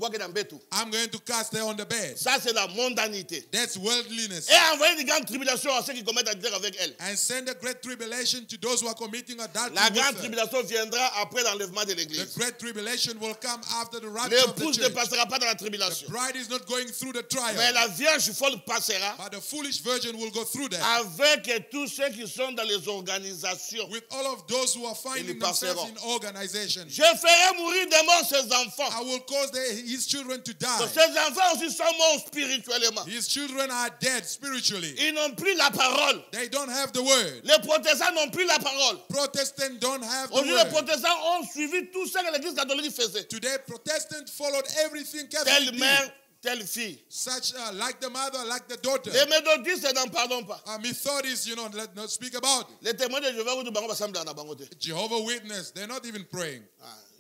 I'm going to cast her on the bed. Ça, c'est la mondanité. That's worldliness. Et envoyer des grandes tribulations à ceux qui commettent adultère avec elle. And send a great tribulation to those who are committing adultery La with grande her. tribulation viendra après l'enlèvement de The l'église. great tribulation will come after the rapture of the L'épouse ne church. passera pas dans la The tribulation. bride is not going through the trial, Mais la vierge folle passera but the foolish virgin will go through that. avec tous ceux qui sont dans les organisations. With all of those who are finding Ils themselves passeront. in organization. Je ferai mourir de mort ses enfants. I will cause his children to die. Donc, ces enfants aussi sont morts spirituellement. His children are dead spiritually. Ils n'ont plus la parole. They don't have the word. Les protestants n'ont plus la parole. Protestants don't have the Aujourd'hui, les word. protestants ont suivi tout ce que l'église catholique faisait. Today, Protestants followed everything Telle Catholic mère, did. telle fille. Such like the mother, like the daughter. Les méthodistes n'en parlons pas. Methodists, let not speak about it. Les témoins de Jéhovah, vous devez ensemble dans la bangote. Jehovah Witness, they're not even praying.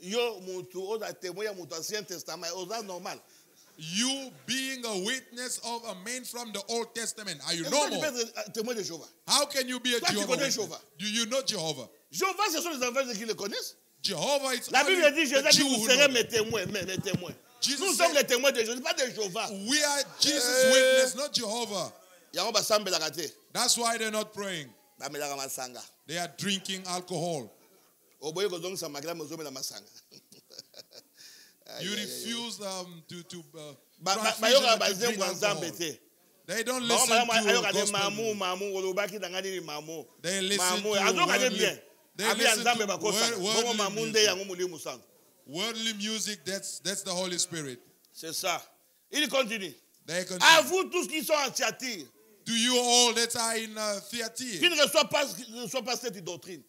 Yo, mutu, oza témoin, mutu ancien testament, oza normal. You being a witness of a man from the Old Testament, are you Est-ce que tu normal? peux être témoin de Jéhovah? How can you be a Toi, tu Jehovah connais Witness? Jéhovah. Do you know Jehovah? Jéhovah, ce sont les enfants qui le connaissent. Jehovah is La only Bible dit, the Jésus dit, Jew vous who serez know. mes témoins, mes témoins. Jesus Nous said- sommes les témoins de Jésus, pas de Jéhovah. We are Jesus' witness, not Jehovah. Yango basambe la kate. That's why they're not praying. Ba melaka masanga. They are drinking alcohol. Oboye kozonga sa makila mozobe na masanga. You refuse to Ba transfusion yoka and to bazembo drink alcohol. nzambe te. They don't Ba listen to ayoka de gospel mamu music. mamu olobaki dangani ni mamu. They listen Mamu to azoka de worldly, bien. they Abi listen nzambe to bakosa. Bongo worldly mamu nde music. yango mulimu sana. Worldly music, that's the Holy Spirit. C'est ça. Il continue. They continue. À vous tous qui sont en Thyatire, To you all that are in qui Thyatira, ne reçoivent pas cette doctrine.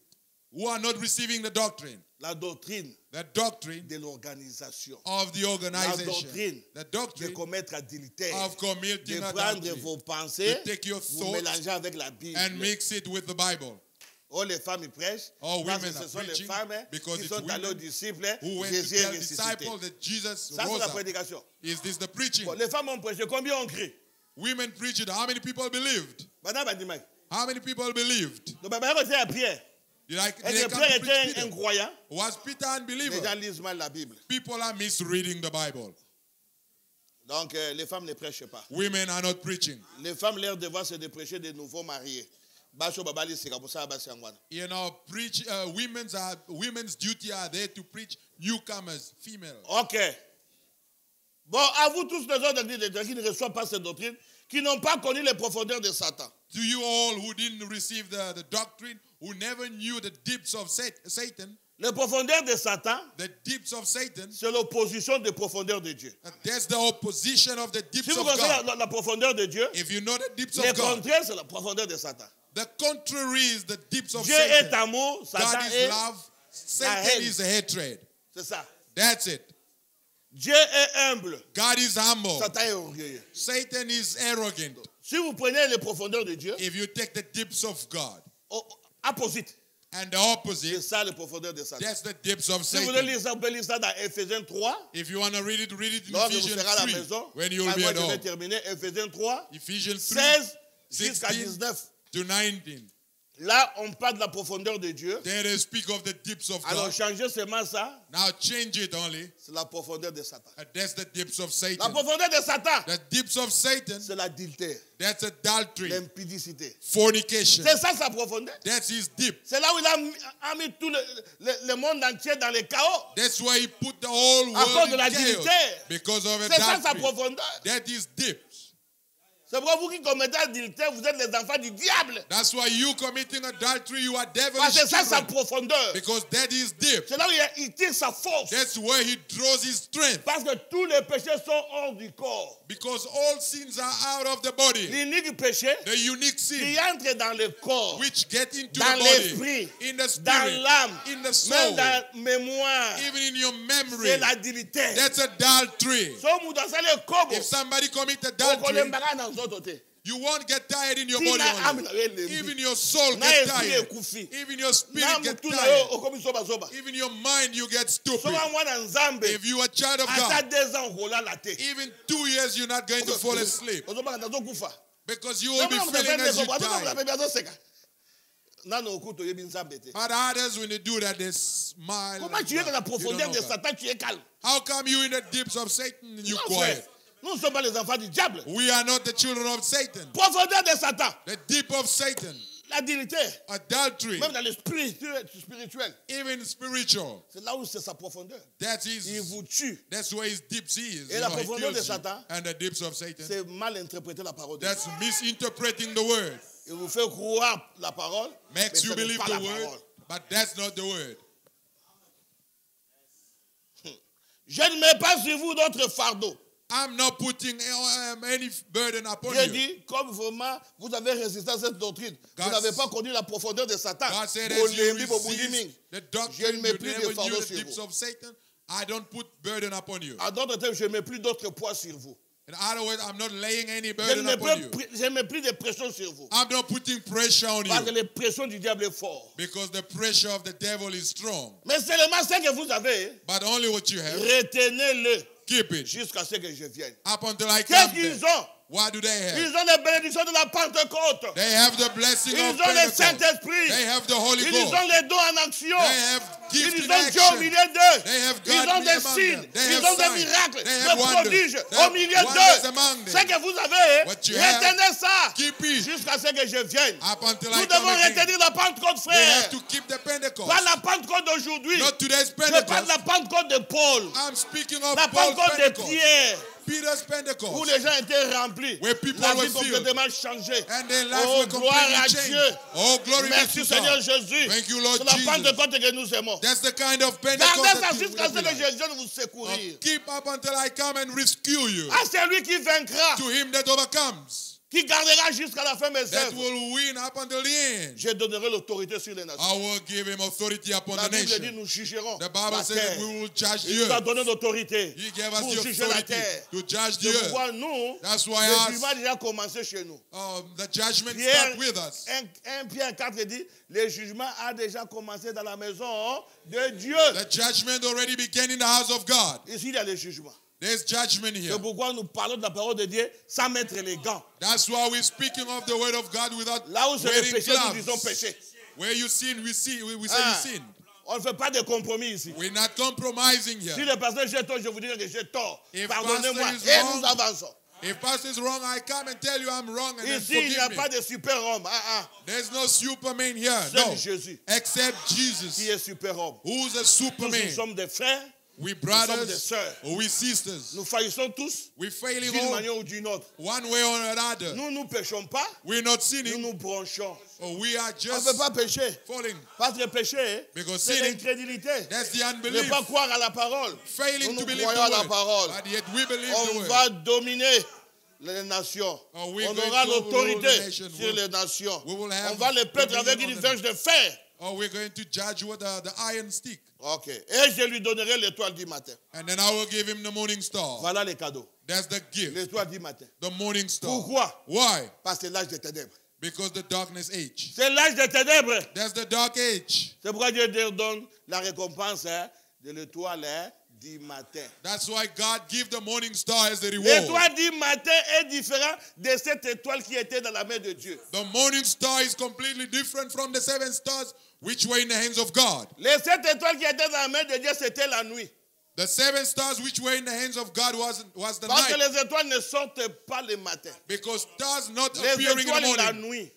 who are not receiving the doctrine La doctrine de l'organisation. of the La organization, doctrine the de doctrine commettre adultère. of committing De prendre adultery, vos pensées, to take your vous thoughts mélanger avec la Bible. and mix it with the Bible. Oh, les femmes, ils prêchent. Oh, Parce que women ce are sont les preaching femmes because qui it's sont allés aux women disciples. who went to Jésus est tell ressuscité. disciples that Jesus Ça, c'est rose la up. prédication. Is this the preaching? Bon, les femmes ont prêché. Combien ont cru? Women preached. How many people believed? Maintenant, bah, dis-moi. How many people believed? Donc, bah, écoutez à Pierre. Did Est-ce they que come Pierre to preach était un Peter? croyant? Was Peter an Les unbeliever? gens lisent mal la Bible. People are misreading the Bible. Donc, les femmes ne prêchent pas. Women are not preaching. Les femmes, leur devoir, c'est de prêcher des nouveaux mariés. Bacho babali, c'est comme ça, basi angwana. Women's duty are there to preach newcomers, female. Ok. Bon, à vous tous les autres qui ne reçoivent pas cette doctrine, qui n'ont pas connu les profondeurs de Satan. To you all who didn't receive the doctrine, who never knew the depths of Satan, Les profondeurs de Satan, the depths of Satan, c'est l'opposition des profondeurs de Dieu. that's the opposition of the depths Si vous of connaissez God. la profondeur de Dieu, If you know the depths le of God, contraire, c'est la profondeur de Satan. the contrary is the depths of Dieu est Satan. amour, Satan God is est... love, Satan haine. is hatred. C'est ça. That's it. Dieu est humble, God is humble. Satan est orgueilleux. Satan is arrogant. Si vous prenez les profondeurs de Dieu, If you take the depths of God opposite, and the c'est opposite, ça les profondeurs de Satan. that's the depths of Si vous voulez Satan. lire ça, vous pouvez lire ça dans Ephésiens 3. If you want to read it in Lorsque vous Ephesians serez à la 3, maison, when you'll moi be je at vais home. terminer Ephésiens 3, Ephesians 3, 16 jusqu'à 16 19. to 19. Là, on parle de la profondeur de Dieu. There they speak of the depths of Alors, God. changer seulement ça, Now change it only. c'est la profondeur de Satan. That's the depths of La Satan. profondeur de Satan, The depths of Satan, c'est l'adultère, that's adultery, l'impudicité. fornication. C'est ça sa profondeur. That's his depth. C'est là où il a mis tout le monde entier dans le chaos. That's why he put the whole À cause world de in l'adultère. chaos. Because of C'est ça sa adultery. profondeur. That is depths. C'est pourquoi vous qui commettez adultère, vous êtes les enfants du diable. That's why you committing adultery, you are devilish Parce que ça, c'est sa children. profondeur. Because that is deep. C'est là où il tire sa force. That's where he draws his strength. Parce que tous les péchés sont hors du corps. Because all sins are out of the body. L'unique péché The unique qui sin entre dans le corps, which get into dans the body, l'esprit, in the dans spirit, l'âme, in the même soul, dans la mémoire, even in your memory. c'est l'adultère. That's adultery. So, vous dansez le corps. If somebody commit Vous adultery, connaissez pas dans l'autre côté. you won't get tired in your Si body na âme only. na ye lembi, Even your soul na get esprit tired. ekufi, Even your na spirit get mutu na tired. yo okomi soba. Even your mind, you get stupid. Soba mwana nzambe, If you are a child of ata God, 2 ans okolala te. even 2 years, you're not going to fall asleep. Ozobaka nazokufa. Because you will be feeling as you die. azoseka. Nano okuto yebi nzambe te. But others, when they do that, they smile. Comment tu es dans la You don't profondeur know de God. Satan, tu es calme? How come you in the deeps of Satan and you Non, quiet? frère. Nous ne sommes pas les enfants du diable. We are not the children of Satan. Profondeur de Satan. The deep of Satan. L'adultère. Adultery. Même dans le spirituel. Even spiritual. C'est là où c'est sa profondeur. That Il is, vous tue. that's where his deep is. Et la he profondeur de kills you. Satan, And the deeps of Satan. c'est mal interpréter la parole de Dieu. That's misinterpreting the word. Il vous fait croire la parole, mais Makes ce you n'est believe pas the la word, parole. but that's not the word. Je ne mets pas sur vous d'autres fardeaux. I'm not putting any burden upon Dieu you. dit, comme vraiment vous avez résisté à cette doctrine, vous God- n'avez pas connu la profondeur de Satan. God said, Vous as you l'avez mis au bout du resist ming. the Je doctrine, ne mets you plus de never fardeau knew the sur deeps vous. of Satan. I don't put burden upon you. En d'autres termes, je ne mets plus d'autres poids sur vous. In other words, I'm not laying any Je burden ne upon you. mets plus de pression sur vous. I'm not putting pressure on Parce que you les pressions du diable est fort. because the pressure of the devil is strong. Mais seulement ce que vous avez, But only what you have, retenez-le keep it jusqu'à ce que je vienne. up until I Qu'est-ce come qu'ils there. ont? What do they have? Ils ont les bénédictions de la Pentecôte. They have the blessing Ils of ont le Pentecost. Saint-Esprit. They have the Holy Ils Ghost. ont les dons en action. They have gifts Ils in ont Dieu au action. milieu d'eux. They have Ils God ont des among signes. them. They Ils have ont des signs. miracles, They des have wonders. prodiges They au have milieu wonders d'eux. among them. Ce que vous avez, What you have, retenez ça keep it jusqu'à ce que je vienne. up until Nous I devons come again. retenir la Pentecôte, We have frère. to keep the Pentecost. Pas la Pentecôte d'aujourd'hui. Not today's Je parle de Pentecost. la Pentecôte de Paul. I'm speaking of La Paul's Pentecôte de Pentecost. Pierre. Peter's Où Pentecost. les gens étaient remplis. Where people La were vie filled. complètement changée. And their lives Oh, were gloire à completely Dieu. changed. Oh, glory be Merci to Seigneur God. Jésus. Thank you, Lord C'est la Jesus. Pentecôte que nous aimons. That's the kind of Pentecost Gardez ça that jusqu'à ce que we je vienne vous secourir. keep up until I come and rescue you. À celui qui vaincra, To him that overcomes, qui gardera jusqu'à la fin mes that œuvres, will win up until the end. je donnerai l'autorité sur les nations. I will give him authority upon La the Bible dit nation. nous jugerons The Bible la says terre. that we will judge Il the nous a earth. donné l'autorité He gave us pour the juger la authority terre. to judge the C'est earth. pourquoi nous, That's why le us, jugement a déjà commencé chez nous. the judgment Pierre, start with us. 1 Pierre 4 dit, le jugement a déjà commencé dans la maison de Dieu. The judgment already began in the house of God. Ici, il y a le jugement. There's judgment here. C'est pourquoi nous parlons de la parole de Dieu sans mettre les gants. That's why we're speaking of the word of God without Là où c'est le wearing péché, nous disons gloves. péché. Where you sin, we say you Ah. sin. On ne fait pas de compromis ici. We're not compromising Si here. le pasteur j'ai tort, je vous dirai que j'ai tort. If Pardonnez-moi. pastor is Et wrong, nous avançons. If pastor is wrong, I come and tell you I'm wrong and then Ici, il n'y a forgive pas me. de super-homme. There's no superman here. Seul No. Jésus Except qui Jesus, est super-homme. who's a Tous nous superman. sommes des frères. We sommes des brothers, sœurs. or we sisters. Nous faillissons tous We're failing d'une all manière ou d'une autre. one way or another. Nous ne péchons pas. We're not Nous sinning, nous branchons. or we are On ne just peut pas pécher. falling. Parce que pécher, Because c'est sinning, l'incrédulité. that's the Ne unbelief. pas croire à la parole. Failing Nous to believe croyons à la the word. parole. But yet we believe the On word. va dominer les nations. Oh, we're On going aura to rule the l'autorité nation. sur les nations. We will have On va les prêter dominion avec on une them. verge de fer. Or we're going to judge with the iron stick. Ok. Et je lui donnerai l'étoile du matin. And then I will give him the morning star. Voilà les cadeaux. That's the gift. L'étoile du matin. The morning star. Pourquoi? Why? Parce que c'est l'âge des ténèbres. Because the darkness age. C'est l'âge des ténèbres. That's the dark age. C'est pourquoi Dieu donne la récompense de l'étoile du matin. That's why God give the morning star as the reward. L'étoile du matin est différente de cette étoile qui était dans la main de Dieu. The morning star is completely different from the 7 stars which were in the hands of God. Les 7 étoiles qui étaient dans la main de Dieu, c'était la nuit. The 7 stars which were in the hands of God was the Parce que night. les étoiles ne sortent pas le matin. Because stars not Les appearing in the étoiles la morning. nuit.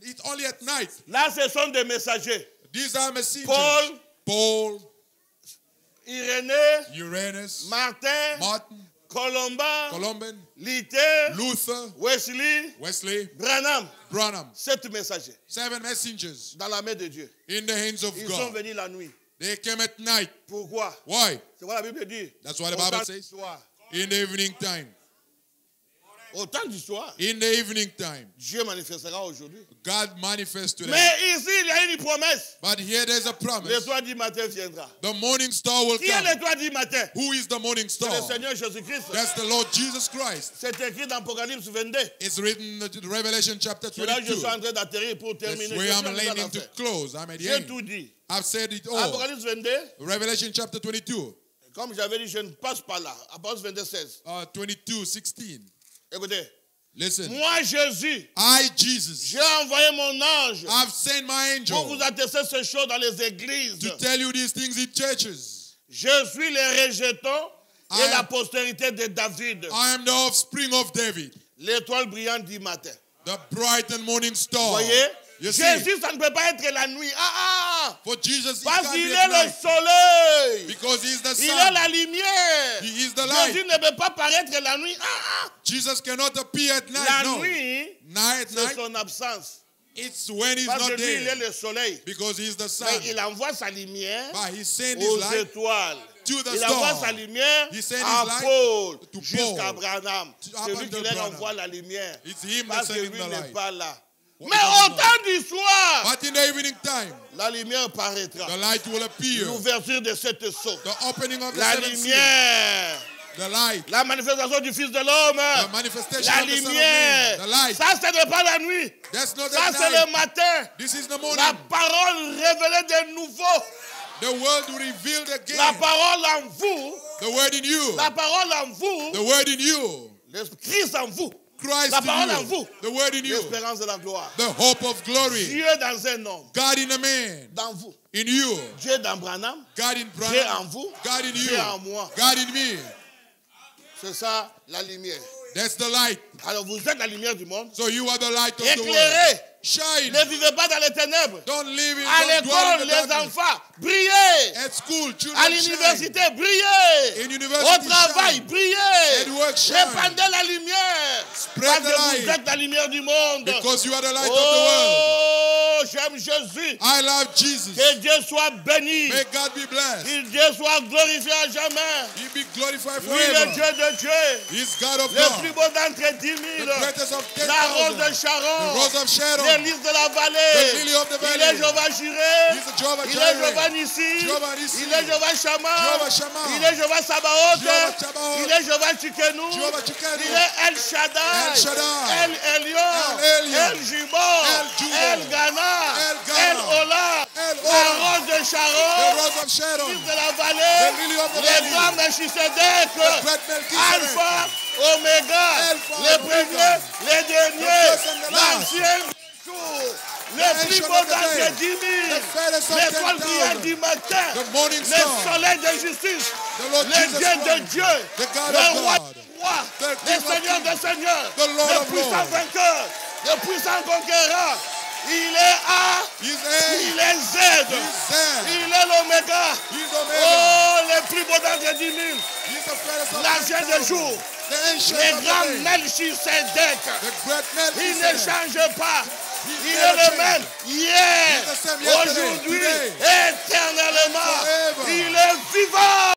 It's only at night. Là, ce sont des messagers. These are messengers. Paul, Paul, Irénée, Uranus, Martin, Martin, Columban, Luther, Luther, Wesley, Branham. Branham. 7 messagers 7 messengers dans la main de Dieu. in the hands of Ils sont God. venus la nuit. They came at night. Pourquoi? Why? C'est quoi la Bible dit? That's what the Au Bible temps says. du soir. In the evening time. Au temps du soir. In the evening time. Dieu manifestera aujourd'hui. God manifests today. Mais ici, il y a une promesse. But here there's a promise. L'étoile du matin viendra. The morning star will Qui est come. l'étoile du matin? Who is the morning C'est star? le Seigneur Jésus-Christ. That's the Lord Jesus Christ. C'est écrit dans Apocalypse 22. It's written in Revelation chapter C'est là que je 22. suis en train d'atterrir pour That's terminer. where Je I'm suis en train landing to d'en faire. close. I'm at the J'ai end. tout dit. I've said it all. Apocalypse 22, Revelation chapter 22. comme j'avais dit, je ne passe pas là. Apocalypse 22, 16. 22:16. Écoutez. Listen. Moi, Jésus, I, Jesus, j'ai envoyé mon ange I've sent my pour angel vous attester ces choses dans les églises. to tell you these things in churches. Je suis les rejetons et la postérité de David. I am the offspring of David, L'étoile brillante du matin. the bright and morning Vous star. voyez? You see, Jésus, ça ne peut pas être la nuit. for Jesus, he Parce can't qu'il be est at le night soleil. because he's the Il est la sun. lumière. He is the light. Jésus ne peut pas paraître la nuit. Jesus cannot appear at night. La No. nuit, Night, c'est night. son absence. It's when he's Parce que not lui, il est there le soleil. because he's the sun. Mais il envoie sa lumière But he sent aux his light étoiles. to the Il envoie star. sa lumière He sent à his light Paul to jusqu'à Paul. Branham. To C'est lui until qui leur Branham. envoie la lumière. It's him Parce that que sent him lui the n'est light. pas là. What Mais because au he's temps du soir, But in the evening time, la lumière paraîtra. the light will appear. L'ouverture de cette sceau. The opening of the La seventh seal. lumière. The light. La manifestation du Fils de l'homme. The manifestation La of the Son of lumière. Man. The light. Ça, ce n'est pas la nuit. That's not Ça, the c'est night. le matin. This is the morning. La parole révélée de nouveau. The word will reveal again. La parole en vous. The word in you. La parole en vous. The word in you. Christ en vous. Christ La parole en in vous. you. The word in you. L'espérance de la gloire. The hope of glory. Dieu dans un homme. God in a man. Dans vous. In you. Dieu dans Branham. God in Dieu Branham. en vous. God in Dieu you. en moi. God in me. C'est ça la lumière. That's the light. Alors vous êtes la lumière du monde. So you are the light of the world. Éclairez. Shine. Ne vivez pas dans les ténèbres. Don't live in À don't dwell l'école, in the les darkness. enfants, brillez. At school, À children shine. l'université, brillez. In Au university, travail, shine. brillez. At work, shine. Répandez la lumière. Spread Parce the que vous light. êtes la lumière du monde. Because you are the light of the world. Oh, j'aime Jésus. I love Jesus. Que Dieu soit béni. May God be blessed. Que Dieu soit glorifié à jamais. He be glorified Lui, le forever. Dieu de Dieu. He's God of Le plus God. beau d'entre 10 The 000. greatest of La rose 10,000. de Sharon. The rose of Sharon. Les lys de la The vallée. lily of the Il est valley. Jéhovah Jireh. He's a Jehovah Il est Jéhovah Jireh. Nissi. Jehovah Nissi. Il est Jéhovah Shammah. Jehovah Shammah. Il est Jéhovah Sabaoth. Jehovah Sabaoth. Il est Jéhovah Tsidkenu. Jehovah Tsidkenu. Il est El Shaddai. El Shaddai. El Elyon. El Elyon. El Jubal. El Jubal. El Gana. El Gana. El Ola. El La Ola. rose de The Sharon. rose of Sharon. Fils de la The vallée. lily of the Les valley. grands Melchisedec. The great Melchizedek. Alpha, Oméga, Alpha, les Omega. premiers, les derniers, The first and the last. l'ancien jour, le plus ancient beau of the d'entre day. 10 000, The fairest of l'étoile brillante 10,000. du matin, The morning le star. soleil de justice, The Lord le Jesus Dieu de Christ. Dieu, The God le of roi God. des rois, The le King of Seigneur kings. des seigneurs, The Lord le of puissant lords. vainqueur, le puissant conquérant. Il est A, He's A. il est Z, He's Z. il est l'Oméga. He's Omega. Oh, le plus beau d'entre 10 000. He's the fairest of L'ancien 10,000. des jours, The ancient les of the grands days. Melchisedec. The great Il ne Melchizedek. change pas. He Il never est le changes. même hier, He's the same yesterday, aujourd'hui today,